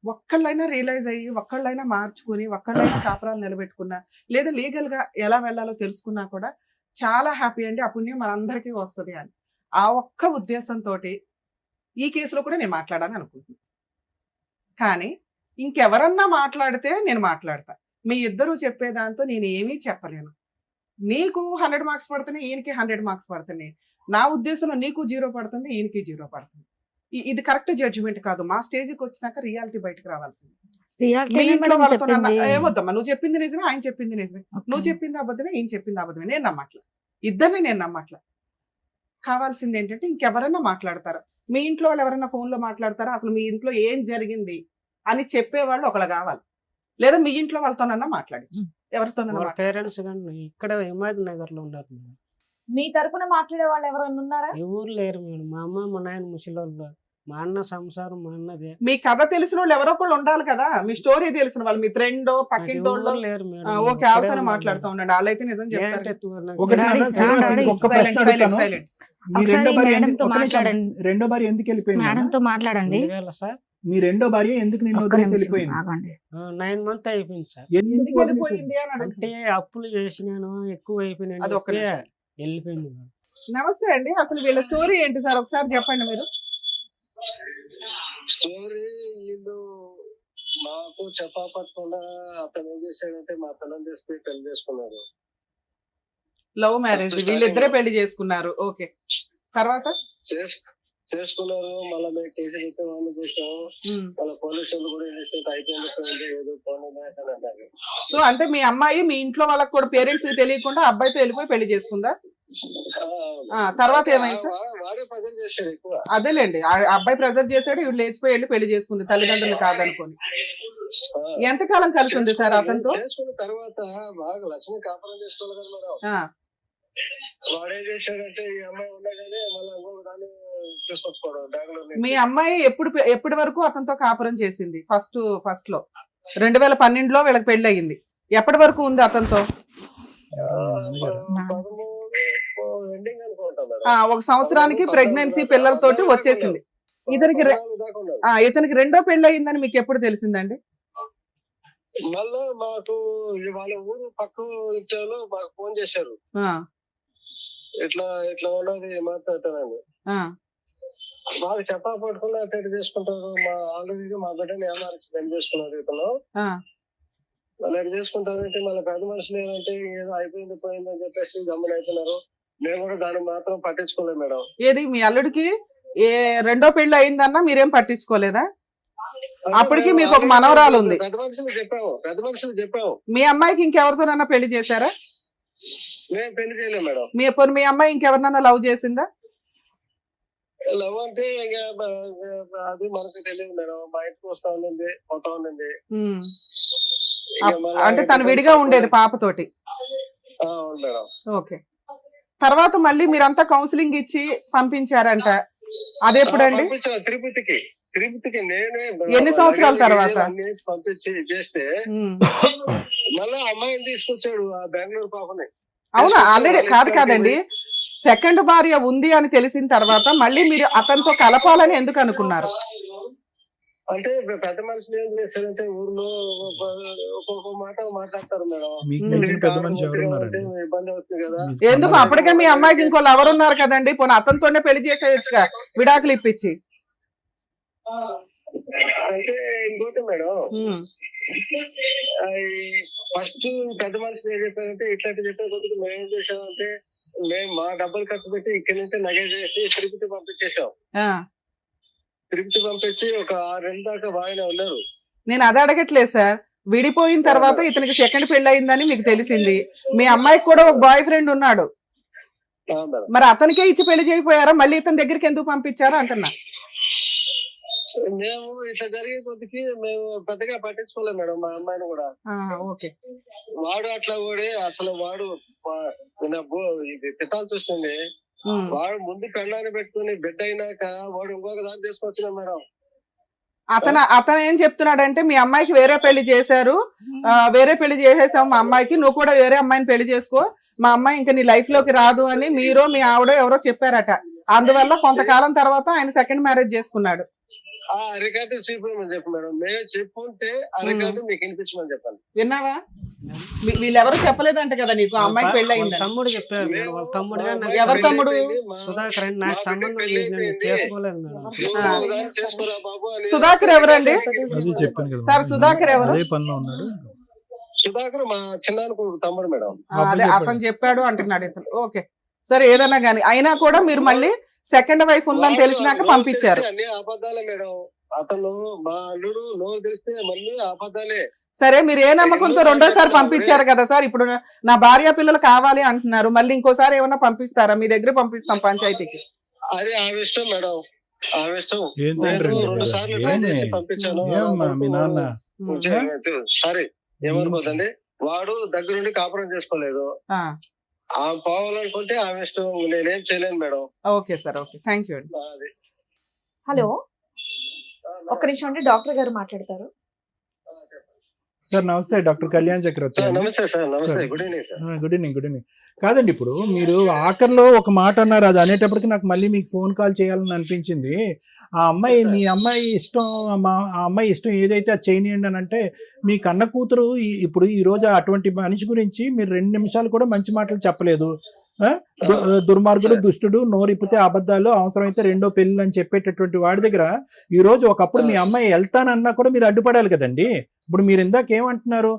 ఒక్కళ్ళైనా రియలైజ్ అయ్యి ఒక్కళ్ళైనా మార్చుకుని ఒక్కళ్ళైనా కాపురాలు నిలబెట్టుకున్నా లేదా లీగల్ గా ఎలా వెళ్ళాలో తెలుసుకున్నా కూడా చాలా హ్యాపీ అండి. ఆ పుణ్యం మనందరికీ వస్తుంది అని ఆ ఒక్క ఉద్దేశంతో ఈ కేసులో కూడా నేను మాట్లాడాలని అనుకుంటున్నాను. కానీ ఇంకెవరన్నా మాట్లాడితే నేను మాట్లాడతా. మీ ఇద్దరు చెప్పేదాంతో నేను ఏమీ చెప్పలేను. నీకు 100 మార్క్స్ పడుతున్నాయి, ఈయనకి 100 మార్క్స్ పడుతున్నాయి. నా ఉద్దేశంలో నీకు 0 పడుతుంది, ఈయనకి 0 పడుతుంది. ఇది కరెక్ట్ జడ్జిమెంట్ కాదు. మా స్టేజ్కి వచ్చినాక రియాలిటీ బయటకు రావాల్సింది. మీ ఇంట్లో వాళ్ళతో ఏమొద్దమ్మా, నువ్వు చెప్పింది నిజమే, ఆయన చెప్పింది నిజమే, నువ్వు చెప్పింది అబద్ధమే, ఈయన చెప్పింది అబద్ధమే. నేను నమ్మట్లా, ఇద్దరిని నేను నమ్మట్లా. కావాల్సింది ఏంటంటే ఇంకెవరన్నా మాట్లాడతారా, మీ ఇంట్లో వాళ్ళు ఎవరైనా ఫోన్లో మాట్లాడతారా, అసలు మీ ఇంట్లో ఏం జరిగింది అని చెప్పేవాళ్ళు ఒకళ్ళు కావాలి. లేదా మీ ఇంట్లో వాళ్ళతోనన్నా మాట్లాడచ్చు, ఎవరితోనన్నా. పేరెంట్స్ కానీ ఇక్కడ హిమాయత్ నగర్ లో ఉన్నారు మేడం. మీ తరపున మాట్లాడే వాళ్ళు ఎవరైనా ఉన్నారా? ఎవరు లేరు మేడం. మా అమ్మ మా నాయన ముసలోళ్ళు, మా అన్న సంసారం మా అన్నదే. మీ కథ తెలిసిన వాళ్ళు ఎవరో ఒకళ్ళు ఉండాలి కదా, మీ స్టోరీ తెలిసిన వాళ్ళు, మీ ఫ్రెండ్ పక్కింటోళ్ళు. లేరు మేడం. ఓకే, వాళ్ళతోనే మాట్లాడుతూ ఉండండి, వాళ్ళైతే నిజం చెప్తారు. ఒకటి నాన్న, శ్రీనివాస్, ఒక్క ప్రశ్న అడుగుతాను. మీ రెండో భార్య మేడంతో ఒక్క నిమిషం, మాట్లాడండి. రెండో భార్య ఎందుకు వెళ్ళిపోయింది నాన్న? మేడంతో మాట్లాడండి. 2000 సార్. మీ రెండో భార్య ఎందుకు నిన్ను ఒక్క వదిలేసి నిమిషం వెళ్ళిపోయింది? ఆగండి. 9 months అయిపోయింది సార్. ఎందుకు వెళ్ళిపోయింది అని అడుగుతున్నా. అంటే అప్పులు చేసినాను, ఎక్కువ అయిపోయినాను, అది ఒక్క నిమిషం. వెళ్ళిపోయింది. నమస్తే అండి, అసలు వీళ్ళ స్టోరీ ఏంటి సార్ ఒకసారి చెప్పండి మీరు. స్టోరీ వీళ్ళు మాకు చెప్పకుండా అతను ఏం చేశాడంటే మా పిల్లలు తీసుకుని పెళ్లి చేసుకున్నారు. లవ్ మ్యారేజ్, వీళ్ళిద్దరే పెళ్లి చేసుకున్నారు. ఓకే, తర్వాత చేసుకున్నారు. మళ్ళీ మేము కేసు పెట్టి వాళ్ళు చేసాము. మళ్ళీ పోలీసు వాళ్ళు కూడా అయిపోయింది ఏదో అంటారు. సో అంటే మీ అమ్మాయి మీ ఇంట్లో వాళ్ళకి కూడా పేరెంట్స్ తెలియకుండా అబ్బాయితో వెళ్ళిపోయి పెళ్లి చేసుకుందా? తర్వాత ఏమైంది సార్? వాడే ప్రెజర్ చేశాడు ఎక్కువ. అదేలేండి, అబ్బాయి ప్రెజర్ చేశాడు, ఇవి లేచిపోయి వెళ్ళి పెళ్లి చేసుకుంది తల్లిదండ్రులు కాదనుకోని. ఎంతకాలం కలిసి ఉంది సార్ అతనితో? చేసుకున్న తర్వాత బాగా లక్ష్మి కాపురం చేసుకోవాలి కదా మేడం. వాడేం చేశాడంటే ఈ అమ్మాయి ఉండగానే మళ్ళీ ఇంకొక దాన్ని తీసుకొచ్చుకోవడం బెంగళూరు. మీ అమ్మాయి ఎప్పటి వరకు అతనితో కాపురం చేసింది? ఫస్ట్ లో 2012లో వీళ్ళకి పెళ్లి అయ్యింది. ఎప్పటి వరకు ఉంది అతనితో? 13 ఎండింగ్ అనుకుంటాను. 1 సంవత్సరానికి ప్రెగ్నెన్సీ పిల్లలతోటి వచ్చేసింది. ఇతనికి రెండో పెళ్లి అయ్యిందని మీకు ఎప్పుడు తెలిసిందండి? మళ్ళా మాకు వాళ్ళ ఊరు పక్క ఇంట్లో మాకు ఫోన్ చేశారు. ఇట్లా ఇట్లా ఉన్నది మాట్లాడతానండి. ఆ, మాకు చెప్పా పట్టుకుని అటు చేసుకుంటారు. ఆల్రెడీ మా బిడ్డని ఏమార్చి పెళ్లి చేసుకున్నారు ఇతను. ఆ. వాళ్ళు ఎటు చేసుకుంటారంటే మళ్ళీ పెద్ద మనుషులు ఏంటంటే ఏదో అయిపోయింది పోయింది అని చెప్పేసి గమ్మున అవుతున్నారు. మేము కూడా దాన్ని మాత్రం పట్టించుకోలేదు మేడం. ఏది మీ అల్లుడికి రెండో పెళ్లి అయిందన్నా మీరేం పట్టించుకోలేదా? అప్పటికి మీకు ఒక మనవరాలు ఉంది. పెద్ద మనుషులు చెప్పాము. మీ అమ్మాయికి ఇంకెవరితోనన్నా పెళ్లి చేశారా? మేము పెళ్లి చేయలేము మేడం. మీ అమ్మాయి ఇంకెవరినన్నా లవ్ చేసిందా? లవ్ అంటే ఇంకా అది మనకు తెలియదు మేడం. మా ఇంటికి వస్తా ఉండింది, పోతా ఉండింది. ఉమ్. అంటే తను విడిగా ఉండేది పాపతోటి. అవును మేడం. ఓకే. తర్వాత మళ్ళీ మీరంతా కౌన్సిలింగ్ ఇచ్చి పంపించారంట, అదెప్పుడండి? తిరుపతికి నేనే ఎన్ని సంవత్సరాల తర్వాత పంపించి చేస్తే మళ్ళీ అమ్మాయిని తీసుకొచ్చాడు ఆ బెంగళూరు పాపని. అవునా? ఆల్రెడీ కాదండి, సెకండ్ భార్య ఉంది అని తెలిసిన తర్వాత మళ్ళీ మీరు అతనితో కలపాలని ఎందుకు అనుకున్నారు? అంటే పెద్ద మనుషులు ఏం చేస్తారంటే ఊర్లో ఒక్కొక్క మాట మాట్లాడతారు మేడం. ఇబ్బంది అవుతుంది కదా. ఎందుకు? అప్పటికే మీ అమ్మాయికి ఇంకో లవర్ ఉన్నారు కదండి, పోనీ అతనితోనే పెళ్లి చేసేయచ్చుగా విడాకులు ఇప్పించి. అంటే ఇంకోటి మేడం, ఫస్ట్ పెద్ద మనుషులు ఏం చెప్పారంటే ఇట్లాంటి చెప్పే కొద్దిగా మేము ఏం చేసామంటే మేము మా డబ్బులు ఖర్చు పెట్టి ఇక్కడి నుంచి నగ చేసి తిరుపతి పంపించేసాం. తిరుపతి పంపించి ఒక 6 నెలల దాకా బాగానే ఉన్నారు. నేను అది అడగట్లేదు సార్, విడిపోయిన తర్వాత ఇతనికి సెకండ్ పెళ్లి అయిందని మీకు తెలిసింది, మీ అమ్మాయికి కూడా ఒక బాయ్ ఫ్రెండ్ ఉన్నాడు, మరి అతనికే ఇచ్చి పెళ్లి చేయకపోయారా? మళ్ళీ ఇతని దగ్గరికి ఎందుకు పంపించారు అంటున్నా. మేము ఇట్లా జరిగే కొద్దికి మేము పెద్దగా పట్టించుకోలేము మేడం మా అమ్మాయిని కూడా. ఓకే. వాడు అట్లా కూడా అసలు వాడు ఇది తిట్టాల్సి వస్తుంది. వాడు ముందు పెళ్ళాన్ని పెట్టుకుని బిడ్డ అయినాక వాడు ఇంకొక దాన్ని తీసుకొచ్చినా మేడం. అతను ఏం చెప్తున్నాడంటే మీ అమ్మాయికి వేరే పెళ్లి చేశారు, వేరే పెళ్లి చేసేసాం మా అమ్మాయికి, నువ్వు కూడా వేరే అమ్మాయిని పెళ్లి చేసుకో, మా అమ్మాయి ఇంకా నీ లైఫ్ లోకి రాదు అని మీరు మీ ఆవిడ ఎవరో చెప్పారట. అందువల్ల కొంతకాలం తర్వాత ఆయన సెకండ్ మ్యారేజ్ చేసుకున్నాడు. ఆ రికార్డు చూపించమని చెప్పు మేడం. మేము చెప్పుంటే ఆ రికార్డు మీకు వినిపించమని చెప్పాను. విన్నావా? వీళ్ళెవరు చెప్పలేదంట కదా నీకు అమ్మాయికి పెళ్లి అయింది? తమ్ముడు చెప్పారు. ఎవరు తమ్ముడు? సుధాకర్ అని. నాకు సంబంధం చేసుకోలేదు మేడం. సుధాకర్ ఎవరండి సార్? సుధాకర్ ఎవరు? సుధాకర్ మా చిన్న తమ్ముడు మేడం. అదే అతను చెప్పాడు అంటున్నాడు ఇతను. ఓకే సరే, ఏదన్నా గానీ అయినా కూడా మీరు మళ్ళీ సెకండ్ వైఫ్ ఉందని తెలిసినాక పంపించారు. అన్ని అబద్ధాలే మేడం. అతను మా అల్లుడు నోరు తెలిస్తే మళ్ళీ అబద్ధాలే. సరే, మీరు ఏ నమ్మకంతో రెండోసారి పంపించారు కదా సార్, ఇప్పుడు నా భార్య పిల్లలు కావాలి అంటున్నారు, మళ్ళీ ఇంకోసారి ఏమన్నా పంపిస్తారా? మీ దగ్గర పంపిస్తాం పంచాయతీకి. అదే ఆ ఇష్టం మేడం, ఆ ఇష్టం. పంపించాను. సరే ఏమనుకోదండి, వాడు దగ్గరుండి కాపురం చేసుకోలేదు. పోవాలనుకుంటే ఆమె ఇష్టం, నేనేం చేయలేను madam. Okay sir, okay, thank you అండి. హలో, ఒక్క నిమిషం అండి, డాక్టర్ గారు మాట్లాడతారు. సార్ నమస్తే, డాక్టర్ కళ్యాణ్ చక్రవర్తి. నమస్తే సార్. నమస్తే, good evening sir. Good evening, good evening. కాదండి, ఇప్పుడు మీరు ఆఖరిలో ఒక మాట అన్నారు, అది అనేటప్పటికి నాకు మళ్ళీ మీకు ఫోన్ కాల్ చేయాలని అనిపించింది. ఆ అమ్మాయి, మీ అమ్మాయి ఇష్టం, ఆ అమ్మాయి ఇష్టం ఏదైతే అది చేయనియండి అని అంటే, మీ కన్న కూతురు ఇప్పుడు ఈ రోజు అటువంటి మనిషి గురించి మీరు 2 నిమిషాలు కూడా మంచి మాటలు చెప్పలేదు. దుర్మార్గుడు, దుష్టుడు, నోరిప్పితే అబద్ధాలు, అవసరమైతే రెండో పెళ్లి అని చెప్పేటటువంటి వాడి దగ్గర ఈ రోజు ఒకప్పుడు మీ అమ్మాయి వెళ్తానన్నా కూడా మీరు అడ్డుపడాలి కదండి. ఇప్పుడు మీరు ఇందాక ఏమంటున్నారు,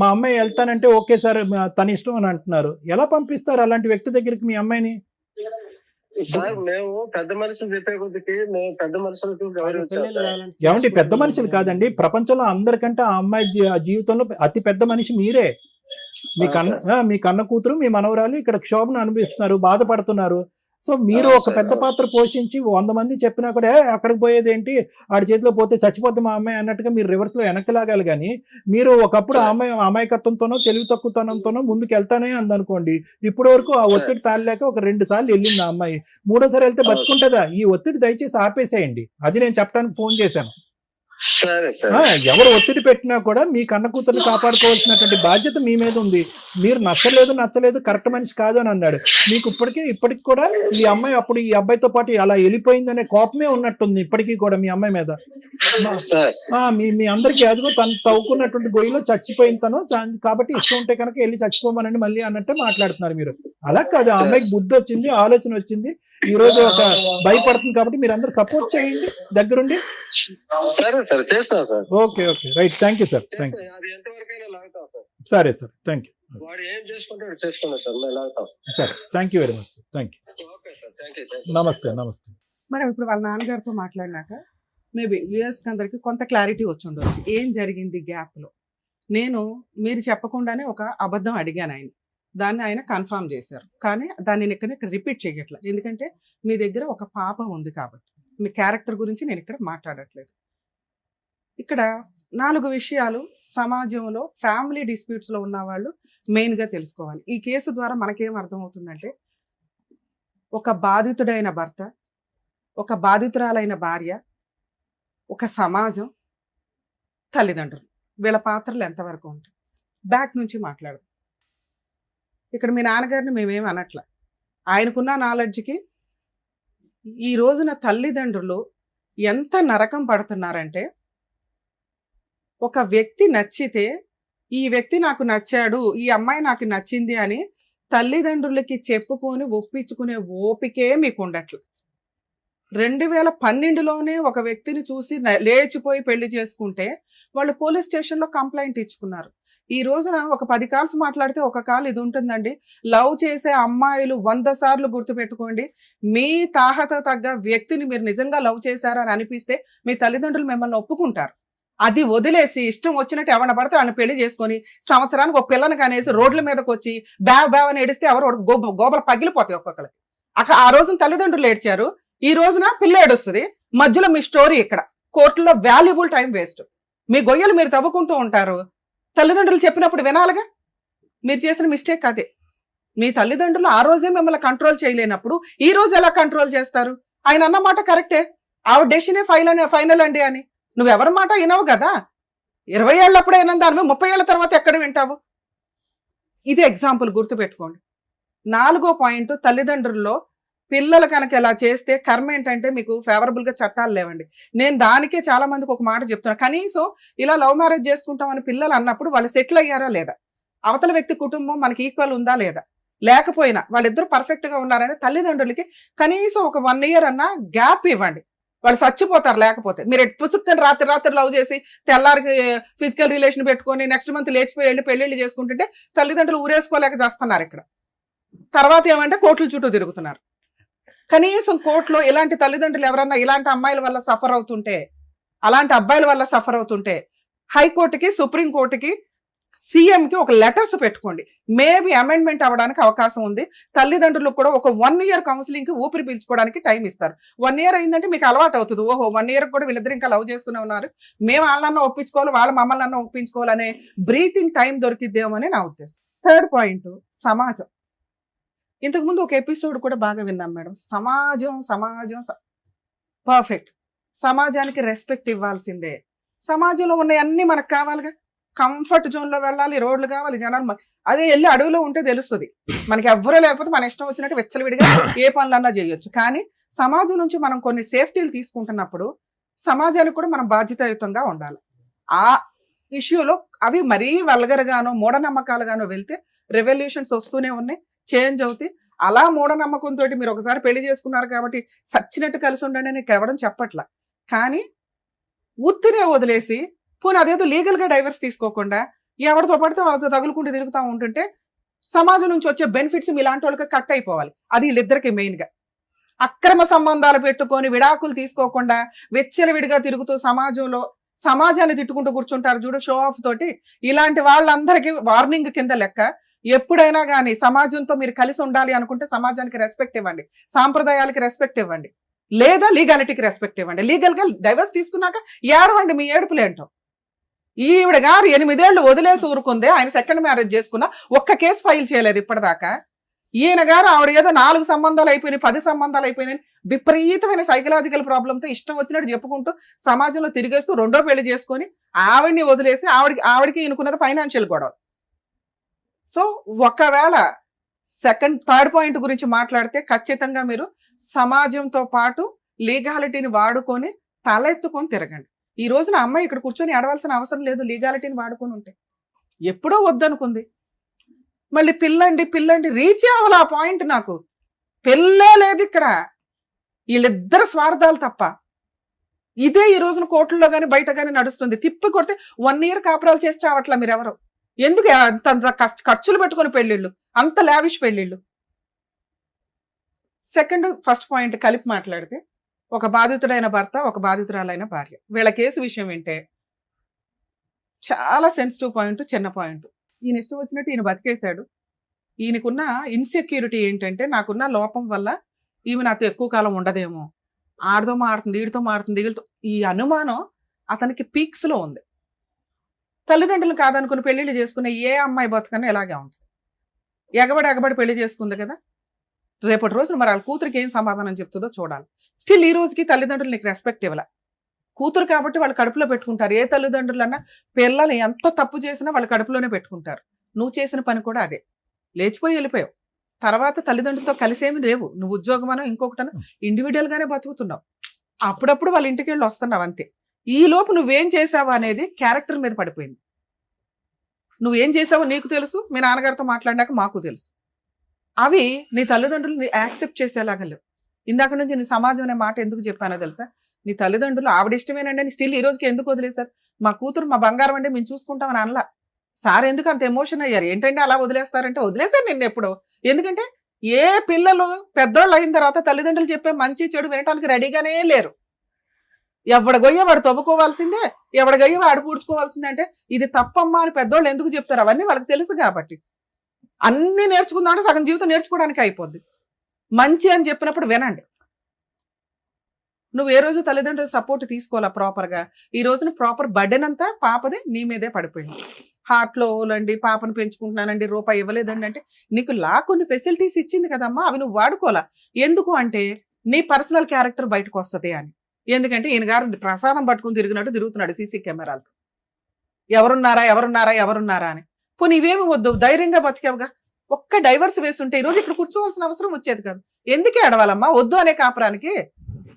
మా అమ్మాయి వెళ్తానంటే ఓకే సార్ తన ఇష్టం అని అంటున్నారు. ఎలా పంపిస్తారు అలాంటి వ్యక్తి దగ్గరికి మీ అమ్మాయిని? సార్ మేము పెద్ద మనుషులు చెప్పే కొద్దికి మేము పెద్ద మనుషులకు ఏమండి, పెద్ద మనుషులు కాదండి, ప్రపంచంలో అందరికంటే ఆ అమ్మాయి జీవితంలో అతి పెద్ద మనిషి మీరే. మీ కన్న కూతురు, మీ మనవరాలు ఇక్కడ క్షోభను అనుభవిస్తున్నారు, బాధపడుతున్నారు. సో మీరు ఒక పెద్ద పాత్ర పోషించి 100 మంది చెప్పినా కూడా అక్కడికి పోయేది ఏంటి, ఆడి చేతిలో పోతే చచ్చిపోద్ది మా అమ్మాయి అన్నట్టుగా మీరు రివర్స్ లో వెనక్కి లాగాలి. కానీ మీరు ఒకప్పుడు అమాయకత్వంతోనో తెలివి తక్కువతనంతోనో ముందుకు వెళ్తానే అందనుకోండి, ఇప్పటి వరకు ఆ ఒత్తిడి తాళలేక ఒక 2 సార్లు వెళ్ళింది ఆ అమ్మాయి, 3వ సారి వెళ్తే బతుకుంటుందా? ఈ ఒత్తిడి దయచేసి ఆపేసేయండి, అది నేను చెప్పడానికి ఫోన్ చేశాను. ఎవరు ఒత్తిడి పెట్టినా కూడా మీ కన్న కూతుర్ని కాపాడుకోవాల్సినటువంటి బాధ్యత మీ మీద ఉంది. మీరు నచ్చలేదు కరెక్ట్ మనిషి కాదు అని అన్నాడు. మీకు ఇప్పటికి కూడా ఈ అమ్మాయి అప్పుడు ఈ అబ్బాయితో పాటు అలా వెళ్ళిపోయిందనే కోపమే ఉన్నట్టుంది ఇప్పటికీ కూడా మీ అమ్మాయి మీద. మీ అందరికీ అదిగో తను తవ్వుకున్నటువంటి గొయ్యిలో చచ్చిపోయిన తను, కాబట్టి ఇష్టం ఉంటే కనుక వెళ్ళి చచ్చిపోమనండి మళ్ళీ అన్నట్టే మాట్లాడుతున్నారు మీరు. అలా కాదు, ఆ అమ్మాయికి బుద్ధి వచ్చింది, ఆలోచన వచ్చింది, ఈ రోజు ఒక భయపడుతుంది కాబట్టి మీరు అందరూ సపోర్ట్ చేయండి దగ్గరుండి. సరే సార్, చేస్తాను sir. Okay okay right, thank you sir, thank you. అది ఎంతవరకైనా లాగుతాం సార్. సరే సార్, థ్యాంక్ యూ. వాడు ఏం చేసుకుంటాడు చేసుకున్నా సార్, మేము లాగుతాం. సరే, thank you very much sir, thank you. Okay sir, thank you. నమస్తే నమస్తే. మేడం ఇప్పుడు వాళ్ళ నాన్నగారితో మాట్లాడినాక మేబీ వ్యూయర్స్కి అందరికి కొంత క్లారిటీ వచ్చి ఉండొచ్చు ఏం జరిగింది గ్యాప్లో. నేను మీరు చెప్పకుండానే ఒక అబద్ధం అడిగాను ఆయన, దాన్ని ఆయన కన్ఫర్మ్ చేశారు. కానీ దాన్ని నేను ఇక్కడ రిపీట్ చేయట్లేదు, ఎందుకంటే మీ దగ్గర ఒక పాప ఉంది కాబట్టి. మీ క్యారెక్టర్ గురించి నేను ఇక్కడ మాట్లాడట్లేదు. ఇక్కడ 4 విషయాలు సమాజంలో ఫ్యామిలీ డిస్ప్యూట్స్లో ఉన్న వాళ్ళు మెయిన్గా తెలుసుకోవాలి. ఈ కేసు ద్వారా మనకేం అర్థమవుతుందంటే, ఒక బాధితుడైన భర్త, ఒక బాధితురాలైన భార్య, ఒక సమాజం, తల్లిదండ్రులు, వీళ్ళ పాత్రలు ఎంతవరకు ఉంటాయి. బ్యాక్ నుంచి మాట్లాడదు. ఇక్కడ మీ నాన్నగారిని మేమేం అనట్ల, ఆయనకున్న నాలెడ్జ్కి ఈ రోజున తల్లిదండ్రులు ఎంత నరకం పడుతున్నారంటే, ఒక వ్యక్తి నచ్చితే ఈ వ్యక్తి నాకు నచ్చాడు, ఈ అమ్మాయి నాకు నచ్చింది అని తల్లిదండ్రులకి చెప్పుకొని ఒప్పించుకునే ఓపికే మీకు ఉండట్లేదు. 2012లోనే ఒక వ్యక్తిని చూసి లేచిపోయి పెళ్లి చేసుకుంటే వాళ్ళు పోలీస్ స్టేషన్లో కంప్లైంట్ ఇచ్చుకున్నారు. ఈ రోజున ఒక 10 కాల్స్ మాట్లాడితే ఒక కాల్ ఇది ఉంటుందండి. లవ్ చేసే అమ్మాయిలు 100 సార్లు గుర్తుపెట్టుకోండి, మీ తాహత తగ్గ వ్యక్తిని మీరు నిజంగా లవ్ చేశారని అనిపిస్తే మీ తల్లిదండ్రులు మిమ్మల్ని ఒప్పుకుంటారు. అది వదిలేసి ఇష్టం వచ్చినట్టు ఎవరిని పడితే వాళ్ళని పెళ్లి చేసుకొని సంవత్సరానికి ఒక పిల్లని కనేసి రోడ్ల మీదకి వచ్చి బ్యావ్ అని ఏడిస్తే ఎవరు గోబలు పగిలిపోతాయి ఒక్కొక్కరికి. అక్కడ ఆ రోజున తల్లిదండ్రులు ఏడ్చారు, ఈ రోజున పిల్ల ఏడుస్తుంది. మధ్యలో మీ స్టోరీ ఇక్కడ కోర్టులో వాల్యుబుల్ టైం వేస్ట్. మీ గొయ్యలు మీరు తవ్వుకుంటూ ఉంటారు, తల్లిదండ్రులు చెప్పినప్పుడు వినాలిగా. మీరు చేసిన మిస్టేక్ అదే. మీ తల్లిదండ్రులు ఆ రోజే మిమ్మల్ని కంట్రోల్ చేయలేనప్పుడు ఈ రోజు ఎలా కంట్రోల్ చేస్తారు? ఆయన అన్నమాట కరెక్టే, ఆవిడ డెసిషనే ఫైనల్ అండి అని. నువ్వెవరి మాట వినవు కదా. 20 ఏళ్ళప్పుడే వినని దాని 30 ఏళ్ళ తర్వాత ఎక్కడ వింటావు? ఇది ఎగ్జాంపుల్ గుర్తుపెట్టుకోండి. 4వ పాయింట్, తల్లిదండ్రుల్లో పిల్లలు కనుక ఇలా చేస్తే కర్మ ఏంటంటే మీకు ఫేవరబుల్గా చట్టాలు లేవండి. నేను దానికే చాలా మందికి ఒక మాట చెప్తున్నాను, కనీసం ఇలా లవ్ మ్యారేజ్ చేసుకుంటామని పిల్లలు అన్నప్పుడు వాళ్ళు సెటిల్ అయ్యారా లేదా, అవతల వ్యక్తి కుటుంబం మనకి ఈక్వల్ ఉందా లేదా, లేకపోయినా వాళ్ళిద్దరు పర్ఫెక్ట్గా ఉన్నారని తల్లిదండ్రులకి కనీసం ఒక 1 ఇయర్ అన్నా గ్యాప్ ఇవ్వండి. వాళ్ళు చచ్చిపోతారు లేకపోతే. మీరు పుసుక్కని రాత్రి లవ్ చేసి తెల్లారికి ఫిజికల్ రిలేషన్ పెట్టుకొని నెక్స్ట్ మంత్ లేచిపోయి వెళ్ళి పెళ్ళిళ్ళు చేసుకుంటుంటే తల్లిదండ్రులు ఊరేసుకోలేక చేస్తున్నారు. ఇక్కడ తర్వాత ఏమంటే కోర్టుల చుట్టూ తిరుగుతున్నారు. కనీసం కోర్టులో ఇలాంటి తల్లిదండ్రులు ఎవరన్నా ఇలాంటి అమ్మాయిల వల్ల సఫర్ అవుతుంటే, అలాంటి అబ్బాయిల వల్ల సఫర్ అవుతుంటే హైకోర్టుకి, సుప్రీంకోర్టుకి, సీఎంకి ఒక లెటర్స్ పెట్టుకోండి. మేబీ అమెండ్మెంట్ అవ్వడానికి అవకాశం ఉంది. తల్లిదండ్రులకు కూడా ఒక 1 ఇయర్ కౌన్సిలింగ్కి ఊపిరి పీల్చుకోవడానికి టైం ఇస్తారు. 1 ఇయర్ అయిందంటే మీకు అలవాటు అవుతుంది. ఓహో 1 ఇయర్ కూడా వీళ్ళిద్దరు ఇంకా లవ్ చేస్తూనే ఉన్నారు, మేము వాళ్ళన్నా ఒప్పించుకోవాలి, వాళ్ళ మమ్మల్ని అన్న ఒప్పించుకోవాలనే బ్రీతింగ్ టైం దొరికిద్దేమో అని నా ఉద్దేశం. 3rd పాయింట్, సమాజం. ఇంతకుముందు ఒక ఎపిసోడ్ కూడా బాగా విన్నాం మేడం. సమాజం పర్ఫెక్ట్. సమాజానికి రెస్పెక్ట్ ఇవ్వాల్సిందే. సమాజంలో ఉన్నవన్నీ మనకు కావాలిగా. కంఫర్ట్ జోన్లో వెళ్ళాలి, రోడ్లు కావాలి, జనాలు. అదే వెళ్ళి అడవిలో ఉంటే తెలుస్తుంది మనకి. ఎవ్వరూ లేకపోతే మన ఇష్టం వచ్చినట్టు వెచ్చలవిడిగా ఏ పనులన్నా చేయొచ్చు. కానీ సమాజం నుంచి మనం కొన్ని సేఫ్టీలు తీసుకుంటున్నప్పుడు సమాజానికి కూడా మనం బాధ్యతాయుతంగా ఉండాలి. ఆ ఇష్యూలో అవి మరీ వల్గర్గానో మూఢనమ్మకాలుగానో వెళ్తే రెవల్యూషన్స్ వస్తూనే ఉన్నాయి, చేంజ్ అవుతాయి. అలా మూఢనమ్మకంతో మీరు ఒకసారి పెళ్లి చేసుకున్నారు కాబట్టి సచ్చినట్టు కలిసి ఉండండి అని ఎవడం చెప్పట్లా. కానీ ఉత్తినే వదిలేసి పోనీ అదేదో లీగల్గా డైవర్స్ తీసుకోకుండా ఎవరితో పడితే వాళ్ళతో తగులుకుంటూ తిరుగుతూ ఉంటుంటే సమాజం నుంచి వచ్చే బెనిఫిట్స్ ఇలాంటి వాళ్ళకి కట్ అయిపోవాలి. అది వీళ్ళిద్దరికి మెయిన్గా. అక్రమ సంబంధాలు పెట్టుకొని విడాకులు తీసుకోకుండా విచ్చలవిడిగా తిరుగుతూ సమాజాన్ని తిట్టుకుంటూ కూర్చుంటారు చూడు, షో ఆఫ్ తోటి. ఇలాంటి వాళ్ళందరికీ వార్నింగ్ కింద లెక్క. ఎప్పుడైనా కానీ సమాజంతో మీరు కలిసి ఉండాలి అనుకుంటే సమాజానికి రెస్పెక్ట్ ఇవ్వండి, సాంప్రదాయాలకి రెస్పెక్ట్ ఇవ్వండి, లేదా లీగాలిటీకి రెస్పెక్ట్ ఇవ్వండి. లీగల్గా డైవర్స్ తీసుకున్నాక ఏడవండి మీ ఏడుపులేంటో. ఈవిడ గారు 8 ఏళ్ళు వదిలేసి ఊరుకుందే, ఆయన 2nd మ్యారేజ్ చేసుకున్నా ఒక్క కేసు ఫైల్ చేయలేదు ఇప్పటిదాకా. ఈయన గారు ఆవిడ ఏదో 4 సంబంధాలు అయిపోయినాయి, 10 సంబంధాలు అయిపోయినాయి, విపరీతమైన సైకలాజికల్ ప్రాబ్లంతో ఇష్టం వచ్చినట్టు చెప్పుకుంటూ సమాజంలో తిరిగేస్తూ 2వ పెళ్లి చేసుకొని ఆవిడ్ని వదిలేసి ఆవిడకి ఈయనకున్నది ఫైనాన్షియల్ గొడవ. సో ఒకవేళ 3rd పాయింట్ గురించి మాట్లాడితే ఖచ్చితంగా మీరు సమాజంతో పాటు లీగాలిటీని వాడుకొని తలెత్తుకొని తిరగండి. ఈ రోజున అమ్మాయి ఇక్కడ కూర్చొని ఏడవలసిన అవసరం లేదు లీగాలిటీని వాడుకొని ఉంటే. ఎప్పుడో వద్దనుకుంది, మళ్ళీ పిల్లండి రీచ్ అవ్వాలి ఆ పాయింట్. నాకు పిల్లే లేదు ఇక్కడ, వీళ్ళిద్దరు స్వార్థాలు తప్ప. ఇదే ఈ రోజున కోర్టుల్లో కానీ బయట కానీ నడుస్తుంది. తిప్పి కొడితే 1 year కాపురాలు చేసి చావట్లా మీరెవరు. ఎందుకు అంత ఖర్చులు పెట్టుకుని పెళ్ళిళ్ళు, అంత లావిష్ పెళ్ళిళ్ళు. ఫస్ట్ పాయింట్ కలిపి మాట్లాడితే, ఒక బాధితుడైన భర్త, ఒక బాధితురాలైన భార్య, వీళ్ళ కేసు విషయం ఏంటే చాలా సెన్సిటివ్ పాయింట్, చిన్న పాయింట్. ఈయన ఇష్టం వచ్చినట్టు ఈయన బతికేశాడు. ఈయనకున్న ఇన్సెక్యూరిటీ ఏంటంటే, నాకున్న లోపం వల్ల ఈమె నాతో ఎక్కువ కాలం ఉండదేమో, ఆడతో మాడుతుంది, వీడితో మాడుతుంది, వీళ్ళతో, ఈ అనుమానం అతనికి పీక్స్ లో ఉంది. తల్లిదండ్రులు కాదనుకుని పెళ్లిళ్ళు చేసుకునే ఏ అమ్మాయి బతుకన్నా ఇలాగే ఉంటుంది. ఎగబడి పెళ్లి చేసుకుంది కదా, రేపటి రోజున మరి వాళ్ళ కూతురికి ఏం సమాధానం చెప్తుందో చూడాలి. స్టిల్ ఈ రోజుకి తల్లిదండ్రులు నీకు రెస్పెక్ట్ ఇవ్వాల. కూతురు కాబట్టి వాళ్ళు కడుపులో పెట్టుకుంటారు. ఏ తల్లిదండ్రులన్నా పిల్లలు ఎంత తప్పు చేసినా వాళ్ళు కడుపులోనే పెట్టుకుంటారు. నువ్వు చేసిన పని కూడా అదే. లేచిపోయి వెళ్ళిపోయావు, తర్వాత తల్లిదండ్రులతో కలిసేమి లేవు. నువ్వు ఉద్యోగమనో ఇంకొకటనో ఇండివిజువల్ గానే బతుకుతున్నావు. అప్పుడప్పుడు వాళ్ళ ఇంటికి వెళ్ళి వస్తున్నావు అంతే. ఈ లోపు నువ్వేం చేసావు అనేది క్యారెక్టర్ మీద పడిపోయింది. నువ్వేం చేసావో నీకు తెలుసు, మీ నాన్నగారితో మాట్లాడినాక మాకు తెలుసు. అవి నీ తల్లిదండ్రులు యాక్సెప్ట్ చేసేలాగా లేవు. ఇందాక నుంచి నీ సమాజం అనే మాట ఎందుకు చెప్పానో తెలుసా? నీ తల్లిదండ్రులు ఆవిడ ఇష్టమేనండి అని స్టిల్ ఈ రోజుకి ఎందుకు వదిలేశారు? మా కూతురు మా బంగారం అంటే మేము చూసుకుంటామని అనలా. సార్ ఎందుకు అంత ఎమోషన్ అయ్యారు? ఏంటంటే అలా వదిలేస్తారంటే, వదిలేశారు నిన్ను ఎప్పుడో. ఎందుకంటే ఏ పిల్లలు పెద్దోళ్ళు అయిన తర్వాత తల్లిదండ్రులు చెప్పే మంచి చెడు వినటానికి రెడీగానే లేరు. ఎవడ గొయ్య వాడు తవ్వుకోవాల్సిందే, ఎవడ గొయ్య వాడు పూడ్చుకోవాల్సిందే. అంటే ఇది తప్పమ్మా అని పెద్దోళ్ళు ఎందుకు చెప్తారు? అవన్నీ వాళ్ళకి తెలుసు కాబట్టి. అన్ని నేర్చుకుందామంటే సగం జీవితం నేర్చుకోవడానికి అయిపోద్ది. మంచి అని చెప్పినప్పుడు వినండి. నువ్వు ఏ రోజు తల్లిదండ్రుల సపోర్ట్ తీసుకోవాలా ప్రాపర్గా. ఈ రోజున ప్రాపర్ బర్డెన్ అంతా పాపది నీ మీదే పడిపోయింది. హార్ట్లో ఓలండి, పాపను పెంచుకుంటున్నానండి, రూపాయి ఇవ్వలేదండి అంటే, నీకు లా కొన్ని ఫెసిలిటీస్ ఇచ్చింది కదమ్మా, అవి నువ్వు వాడుకోవాలా. ఎందుకు అంటే నీ పర్సనల్ క్యారెక్టర్ బయటకు వస్తుంది అని. ఎందుకంటే ఈయన గారు ప్రసాదం పట్టుకుని తిరిగినట్టు తిరుగుతున్నాడు సీసీ కెమెరాలతో. ఎవరున్నారా అని. పోనీ ఇవేమి వద్దు, ధైర్యంగా బతికావుగా. ఒక్క డైవర్స్ వేస్తుంటే ఈరోజు ఇక్కడ కూర్చోవలసిన అవసరం వచ్చేది కాదు. ఎందుకే అడవాలమ్మా వద్దు అనే కాపురానికి?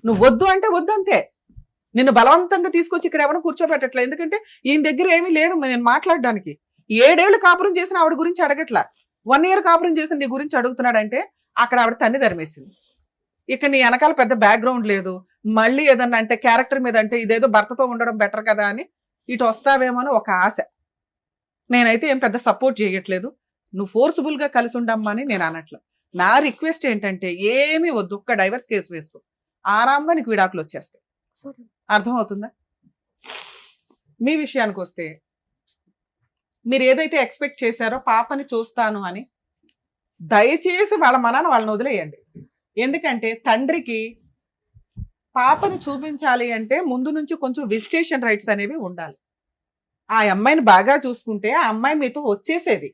నువ్వు వద్దు అంటే వద్దు అంతే. నిన్ను బలవంతంగా తీసుకొచ్చి ఇక్కడ ఎవరైనా కూర్చోబెట్టట్లే. ఎందుకంటే ఈయన దగ్గర ఏమీ లేదు నేను మాట్లాడడానికి. 7 ఏళ్ళు కాపురం చేసిన ఆవిడ గురించి అడగట్లా, 1 year కాపురం చేసిన నీ గురించి అడుగుతున్నాడంటే అక్కడ ఆవిడ తన్ని ధర్మేసింది. ఇక్కడ నీ వెనకాల పెద్ద బ్యాక్గ్రౌండ్ లేదు. మళ్ళీ ఏదన్నా అంటే క్యారెక్టర్ మీద అంటే ఇదేదో భర్తతో ఉండడం బెటర్ కదా అని ఇటు వస్తావేమో అని ఒక ఆశ. నేనైతే ఏం పెద్ద సపోర్ట్ చేయట్లేదు. నువ్వు ఫోర్స్ఫుల్ గా కలిసి ఉండమ్మా అని నేను అనట్లా. నా రిక్వెస్ట్ ఏంటంటే ఏమీ వద్దు, ఒక్క డైవర్స్ కేసు వేసుకో, ఆరాంగా నీకు విడాకులు వచ్చేస్తాయి. అర్థమవుతుందా? మీ విషయానికి వస్తే, మీరు ఏదైతే ఎక్స్పెక్ట్ చేశారో పాపని చూస్తాను అని, దయచేసి వాళ్ళ మనాన్ని వాళ్ళని వదిలేయండి. ఎందుకంటే తండ్రికి పాపని చూపించాలి అంటే ముందు నుంచి కొంచెం విజిటేషన్ రైట్స్ అనేవి ఉండాలి. ఆ అమ్మాయిని బాగా చూసుకుంటే ఆ అమ్మాయి మీతో వచ్చేసేది.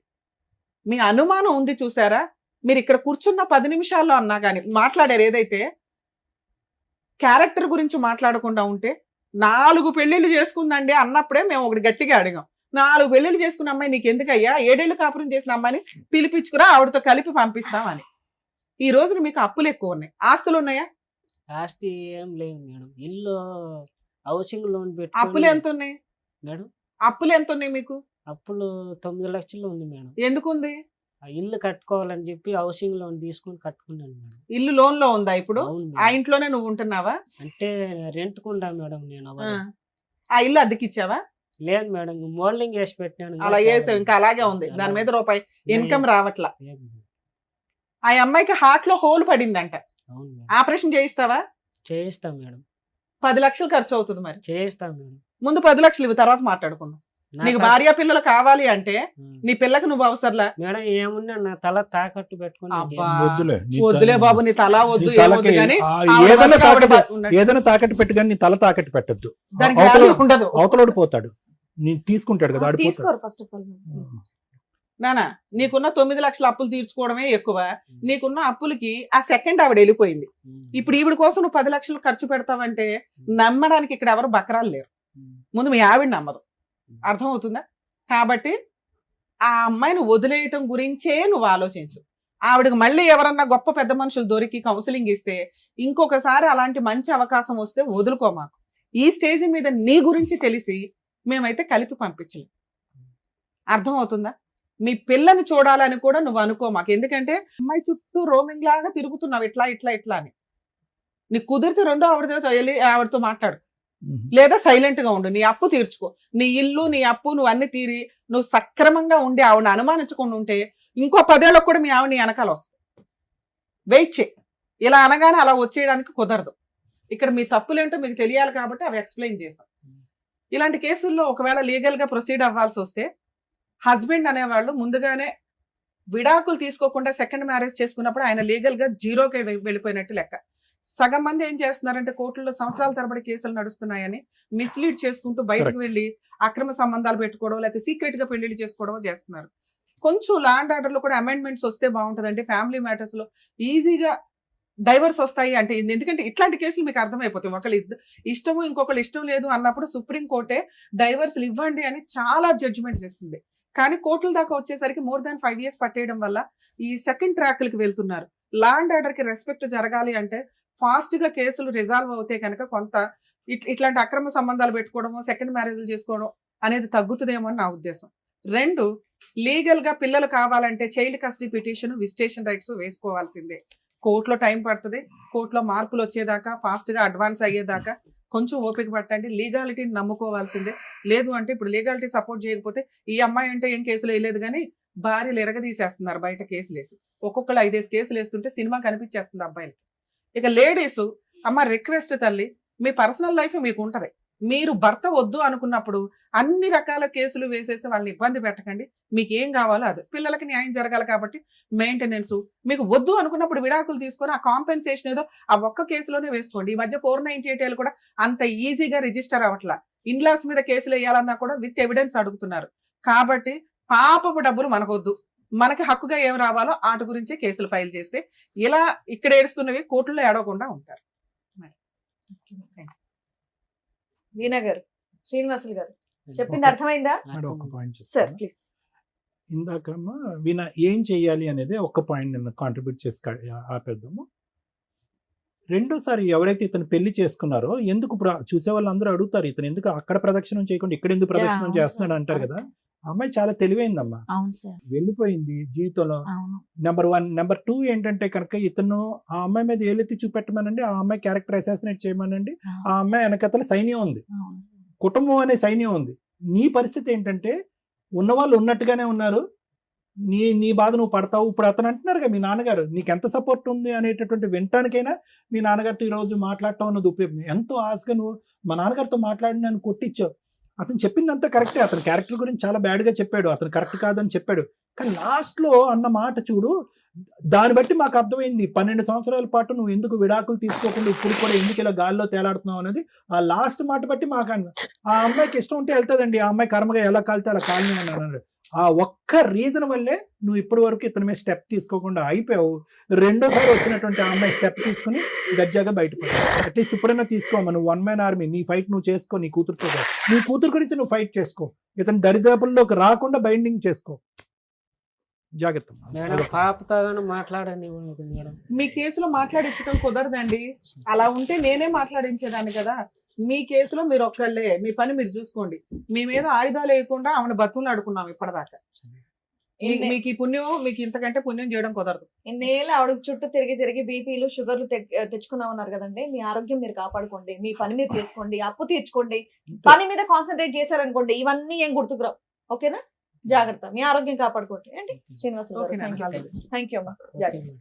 మీ అనుమానం ఉంది చూసారా, మీరు ఇక్కడ కూర్చున్న 10 నిమిషాల్లో అన్నా కానీ మాట్లాడారు. ఏదైతే క్యారెక్టర్ గురించి మాట్లాడకుండా ఉంటే 4 పెళ్లిళ్ళు చేసుకుందండి అన్నప్పుడే మేము ఒకటి గట్టిగా అడిగాం. 4 పెళ్లిళ్ళు చేసుకున్న అమ్మాయి నీకు ఎందుకయ్యా, 7 ఏళ్ళు కాపురం చేసిన అమ్మాయిని పిలిపించుకురా, ఆవిడతో కలిపి పంపిస్తామని. ఈ రోజున మీకు అప్పులు ఎక్కువ ఉన్నాయి, ఆస్తులు ఉన్నాయా? ఆస్తి ఏం లేదు మేడం. ఇల్లు హౌసింగ్ లోన్ పెట్టి. అప్పులు ఎంత ఉన్నాయి మేడం? అప్పులు ఎంత ఉన్నాయి మీకు? అప్పులు 9 లక్షలు ఉంది మేడం. ఎందుకు ఉంది? ఆ ఇల్లు కట్టుకోవాలని చెప్పి హౌసింగ్ లోన్ తీసుకొని కట్టుకున్నాను మేడం. ఇల్లు లోన్ లో ఉందా ఇప్పుడు? అవును ఆ మేడం. ఇంట్లోనే నువ్వు ఉంటున్నావా? అంటే రెంట్ కుండా మేడం నేను. ఆ ఇల్లు అద్దెకిచ్చావా? లేదు మేడం, మోల్డింగ్ వేసి పెట్టాను. అలా వేసావు, ఇంకా అలాగే ఉంది. దాని మీద రూపాయి ఇన్కమ్ రావట్లా. లేదు మేడం. ఆ అమ్మాయికి హార్ట్ లో హోల్ పడిందంట, అవును మేడం. ఆపరేషన్ చేయిస్తావా? చేయిస్తాం మేడం. 10 లక్షలు ఖర్చు అవుతుంది. మరి చేయిస్తాం మేడం. ముందు 10 లక్షలు ఇవి, తర్వాత మాట్లాడుకుందాం. నీకు భార్య పిల్లలు కావాలి అంటే నీ పిల్లకి నువ్వు అవసరంలా మేడం. ఏమున్నా నా తల తాకట్టు పెట్టుకుని నేను అబ్బా. చేస్తాను. వద్దులే బాబు, నీ తల వద్దు, ఏమొద్దు కానీ ఏదైనా తాకట్టు పెట్టు కానీ నీ తల తాకట్టు పెట్టద్దు. దానికి value ఉండదు. అవతలోడు పోతాడు, నీ తీసుకుంటాడు కదా, ఆడిపోతాడు. తీసుకోరు ఫస్ట్ ఆఫ్ ఆల్. నానా నీకున్న 9 లక్షల అప్పులు తీర్చుకోవడమే ఎక్కువ. నీకున్న అప్పులకి ఆ సెకండ్ ఆవిడ వెళ్ళిపోయింది. ఇప్పుడు ఈవిడ కోసం నువ్వు 10 లక్షలు ఖర్చు పెడతావంటే నమ్మడానికి ఇక్కడ ఎవరు బకరాలు లేరు. ముందు మీ ఆవిడ నమ్మదు. అర్థమవుతుందా? కాబట్టి ఆ అమ్మాయిని వదిలేయటం గురించే నువ్వు ఆలోచించు. ఆవిడకి మళ్ళీ ఎవరన్నా గొప్ప పెద్ద మనుషులు దొరికి కౌన్సిలింగ్ ఇస్తే, ఇంకొకసారి అలాంటి మంచి అవకాశం వస్తే వదులుకో. మాకు ఈ స్టేజ్ మీద నీ గురించి తెలిసి మేమైతే కలిపి పంపించలేం. అర్థమవుతుందా? మీ పిల్లని చూడాలని కూడా నువ్వు అనుకో మాకు. ఎందుకంటే అమ్మాయి చుట్టూ రోమింగ్ లాగా తిరుగుతున్నావు ఇట్లా ఇట్లా ఇట్లా అని. నీకు కుదిరితే రెండో ఆవిడతో వెళ్ళి ఆవిడతో మాట్లాడు, లేదా సైలెంట్ గా ఉండు. నీ అప్పు తీర్చుకో, నీ ఇల్లు నీ అప్పు నువ్వు అన్ని తీరి నువ్వు సక్రమంగా ఉండి ఆవిడని అనుమానించకుండా ఉంటే ఇంకో 10 ఏళ్ళకు కూడా మీ ఆవిడ నీ వెనకాల వస్తుంది. వెయిట్ చేయి. ఇలా అనగానే అలా వచ్చేయడానికి కుదరదు. ఇక్కడ మీ తప్పులేంటో మీకు తెలియాలి కాబట్టి అవి ఎక్స్ప్లెయిన్ చేశాం. ఇలాంటి కేసుల్లో ఒకవేళ లీగల్ గా ప్రొసీడ్ అవ్వాల్సి వస్తే హస్బెండ్ అనేవాళ్ళు ముందుగానే విడాకులు తీసుకోకుండా సెకండ్ మ్యారేజ్ చేసుకున్నప్పుడు ఆయన లీగల్ గా జీరోకి వెళ్ళిపోయినట్టు లెక్క. సగం మంది ఏం చేస్తున్నారంటే కోర్టుల్లో సంవత్సరాల తరబడి కేసులు నడుస్తున్నాయని మిస్లీడ్ చేసుకుంటూ బయటకు వెళ్ళి అక్రమ సంబంధాలు పెట్టుకోవడం, లేకపోతే సీక్రెట్ గా పెళ్లిళ్ళు చేసుకోవడం చేస్తున్నారు. కొంచెం ల్యాండ్ ఆర్డర్ లో కూడా అమెండ్మెంట్స్ వస్తే బాగుంటుందండి. ఫ్యామిలీ మ్యాటర్స్ లో ఈజీగా డైవర్స్ వస్తాయి అంటే, ఎందుకంటే ఇట్లాంటి కేసులు మీకు అర్థమైపోతాయి. ఒకళ్ళు ఇష్టము ఇంకొకళ్ళు ఇష్టం లేదు అన్నప్పుడు సుప్రీంకోర్టే డైవర్స్లు ఇవ్వండి అని చాలా జడ్జిమెంట్స్ ఇస్తుంది. కానీ కోర్టుల దాకా వచ్చేసరికి more than 5 years పట్టేయడం వల్ల ఈ సెకండ్ ట్రాక్లకి వెళ్తున్నారు. ల్యాండ్ ఆర్డర్ కి రెస్పెక్ట్ జరగాలి అంటే ఫాస్ట్ గా కేసులు రిజాల్వ్ అవుతే కనుక కొంత ఇట్లాంటి అక్రమ సంబంధాలు పెట్టుకోవడము, సెకండ్ మ్యారేజ్లు చేసుకోవడం అనేది తగ్గుతుందేమో అని నా ఉద్దేశం. 2, లీగల్ గా పిల్లలు కావాలంటే child custody petition, visitation rights వేసుకోవాల్సిందే. కోర్టులో టైం పడుతుంది. కోర్టులో మార్పులు వచ్చేదాకా, ఫాస్ట్ గా అడ్వాన్స్ అయ్యేదాకా కొంచెం ఓపిక పట్టండి. లీగాలిటీని నమ్ముకోవాల్సిందే. లేదు అంటే ఇప్పుడు లీగాలిటీ సపోర్ట్ చేయకపోతే ఈ అమ్మాయి అంటే ఏం కేసులు వేయలేదు కానీ భార్యలు ఎరగదీసేస్తున్నారు బయట కేసులు వేసి. ఒక్కొక్కరు 5 కేసులు వేస్తుంటే సినిమా కనిపించేస్తుంది అబ్బాయిలకి. ఇక లేడీస్, అమ్మ రిక్వెస్ట్ తల్లి, మీ పర్సనల్ లైఫ్ మీకు ఉంటది. మీరు భర్త వద్దు అనుకున్నప్పుడు అన్ని రకాల కేసులు వేసేసి వాళ్ళని ఇబ్బంది పెట్టకండి. మీకు ఏం కావాలో అది. పిల్లలకి న్యాయం జరగాలి కాబట్టి మెయింటెనెన్స్. మీకు వద్దు అనుకున్నప్పుడు విడాకులు తీసుకొని ఆ కాంపెన్సేషన్ ఏదో ఆ ఒక్క కేసులోనే వేసుకోండి. ఈ మధ్య 498 కూడా అంత ఈజీగా రిజిస్టర్ అవ్వట్లా. ఇన్లాస్ మీద కేసులు వేయాలన్నా కూడా విత్ ఎవిడెన్స్ అడుగుతున్నారు. కాబట్టి పాపపు డబ్బులు మనకొద్దు. మనకి హక్కుగా ఏం రావాలో వాటి గురించే కేసులు ఫైల్ చేస్తే ఇలా ఇక్కడ ఏడుస్తున్నవి కోర్టులో ఏడవకుండా ఉంటారు. వీణా గారు, శ్రీనివాసులు గారు చెప్పింది అర్థమైందా? ఒక పాయింట్ సార్ ప్లీజ్. ఇందాకమ్మా వీణ ఏం చెయ్యాలి అనేది ఒక పాయింట్ నేను కాంట్రిబ్యూట్ చేసి ఆపేద్దాము. రెండోసారి ఎవరైతే ఇతను పెళ్లి చేసుకున్నారో, ఎందుకు ఇప్పుడు చూసే వాళ్ళందరూ అడుగుతారు, ఇతను ఎందుకు అక్కడ ప్రదక్షిణం చేయకుండా ఇక్కడ ఎందుకు ప్రదక్షిణం చేస్తున్నాడు అంటారు కదా. అమ్మాయి చాలా తెలివైందమ్మా, వెళ్ళిపోయింది జీవితంలో. నెంబర్ 1. నెంబర్ 2 ఏంటంటే కనుక ఇతను ఆ అమ్మాయి మీద ఏలెత్తి చూపెట్టమనండి, ఆ అమ్మాయి క్యారెక్టర్ అసాసినేట్ చేయమనండి. ఆ అమ్మాయి వెనకతల సైన్యం ఉంది, కుటుంబం అనే సైన్యం ఉంది. నీ పరిస్థితి ఏంటంటే ఉన్నవాళ్ళు ఉన్నట్టుగానే ఉన్నారు. నీ బాధ నువ్వు పడతావు. ఇప్పుడు అతను అంటున్నారు కదా, మీ నాన్నగారు నీకు ఎంత సపోర్ట్ ఉంది అనేటటువంటి వినటానికైనా మీ నాన్నగారితో ఈరోజు మాట్లాడటం అన్నది ఉపయోగం. ఎంతో ఆశగా నువ్వు మా నాన్నగారితో మాట్లాడి నన్ను కొట్టించావు. అతను చెప్పిందంతా కరెక్టే. అతని క్యారెక్టర్ గురించి చాలా బ్యాడ్గా చెప్పాడు, అతను కరెక్ట్ కాదని చెప్పాడు. కానీ లాస్ట్లో అన్న మాట చూడు, దాన్ని బట్టి మాకు అర్థమైంది 12 సంవత్సరాల పాటు నువ్వు ఎందుకు విడాకులు తీసుకోకుండా ఇప్పుడు కూడా ఎందుకు ఇలా గాల్లో తేలాడుతున్నావు అనేది ఆ లాస్ట్ మాట బట్టి మాకు ఆ అమ్మాయికి ఇష్టం ఉంటే వెళ్తుందండి, ఆ అమ్మాయి కర్మగా ఎలా కాలితే అలా కాలని అన్నాడు. ఆ ఒక్క రీజన్ వల్లే నువ్వు ఇప్పటి వరకు ఇతని మీద స్టెప్ తీసుకోకుండా అయిపోయావు. రెండోసారి వచ్చినటువంటి ఆ అమ్మాయి స్టెప్ తీసుకుని గజ్జాగా బయటపడ్డావు. అట్లీస్ట్ ఇప్పుడైనా తీసుకోమా, నువ్వు 1 man army, నీ ఫైట్ నువ్వు చేసుకో. నీ కూతురు గురించి నువ్వు ఫైట్ చేసుకో. ఇతని దరిదాపుల్లోకి రాకుండా బైండింగ్ చేసుకో. జాగ్రత్త మేడం. పాపతో మాట్లాడండి మేడం. మీ కేసులో మాట్లాడించడం కుదరదండి. అలా ఉంటే నేనే మాట్లాడించేదాన్ని కదా. మీ కేసులో మీరు ఒక్కళ్ళే, మీ పని మీరు చూసుకోండి. మీ మీద ఆయుధాలు వేయకుండా ఆమెను బతులు ఆడుకున్నాం ఇప్పటిదాకా. మీకు ఈ పుణ్యం, మీకు ఇంతకంటే పుణ్యం చేయడం కుదరదు. ఇన్నేళ్ళు ఆవిడ చుట్టూ తిరిగి బీపీలు షుగర్లు తెచ్చుకున్నా ఉన్నారు కదండి. మీ ఆరోగ్యం మీరు కాపాడుకోండి, మీ పని మీరు చేసుకోండి, అప్పు తీర్చుకోండి. పని మీద కాన్సన్ట్రేట్ చేశారనుకోండి ఇవన్నీ ఏం గుర్తుకురావు. ఓకేనా? జాగ్రత్త, మీ ఆరోగ్యం కాపాడుకోండి. ఏంటి శ్రీనివాస్ గారు, థ్యాంక్ యూ అమ్మా. జాగ్రత్త.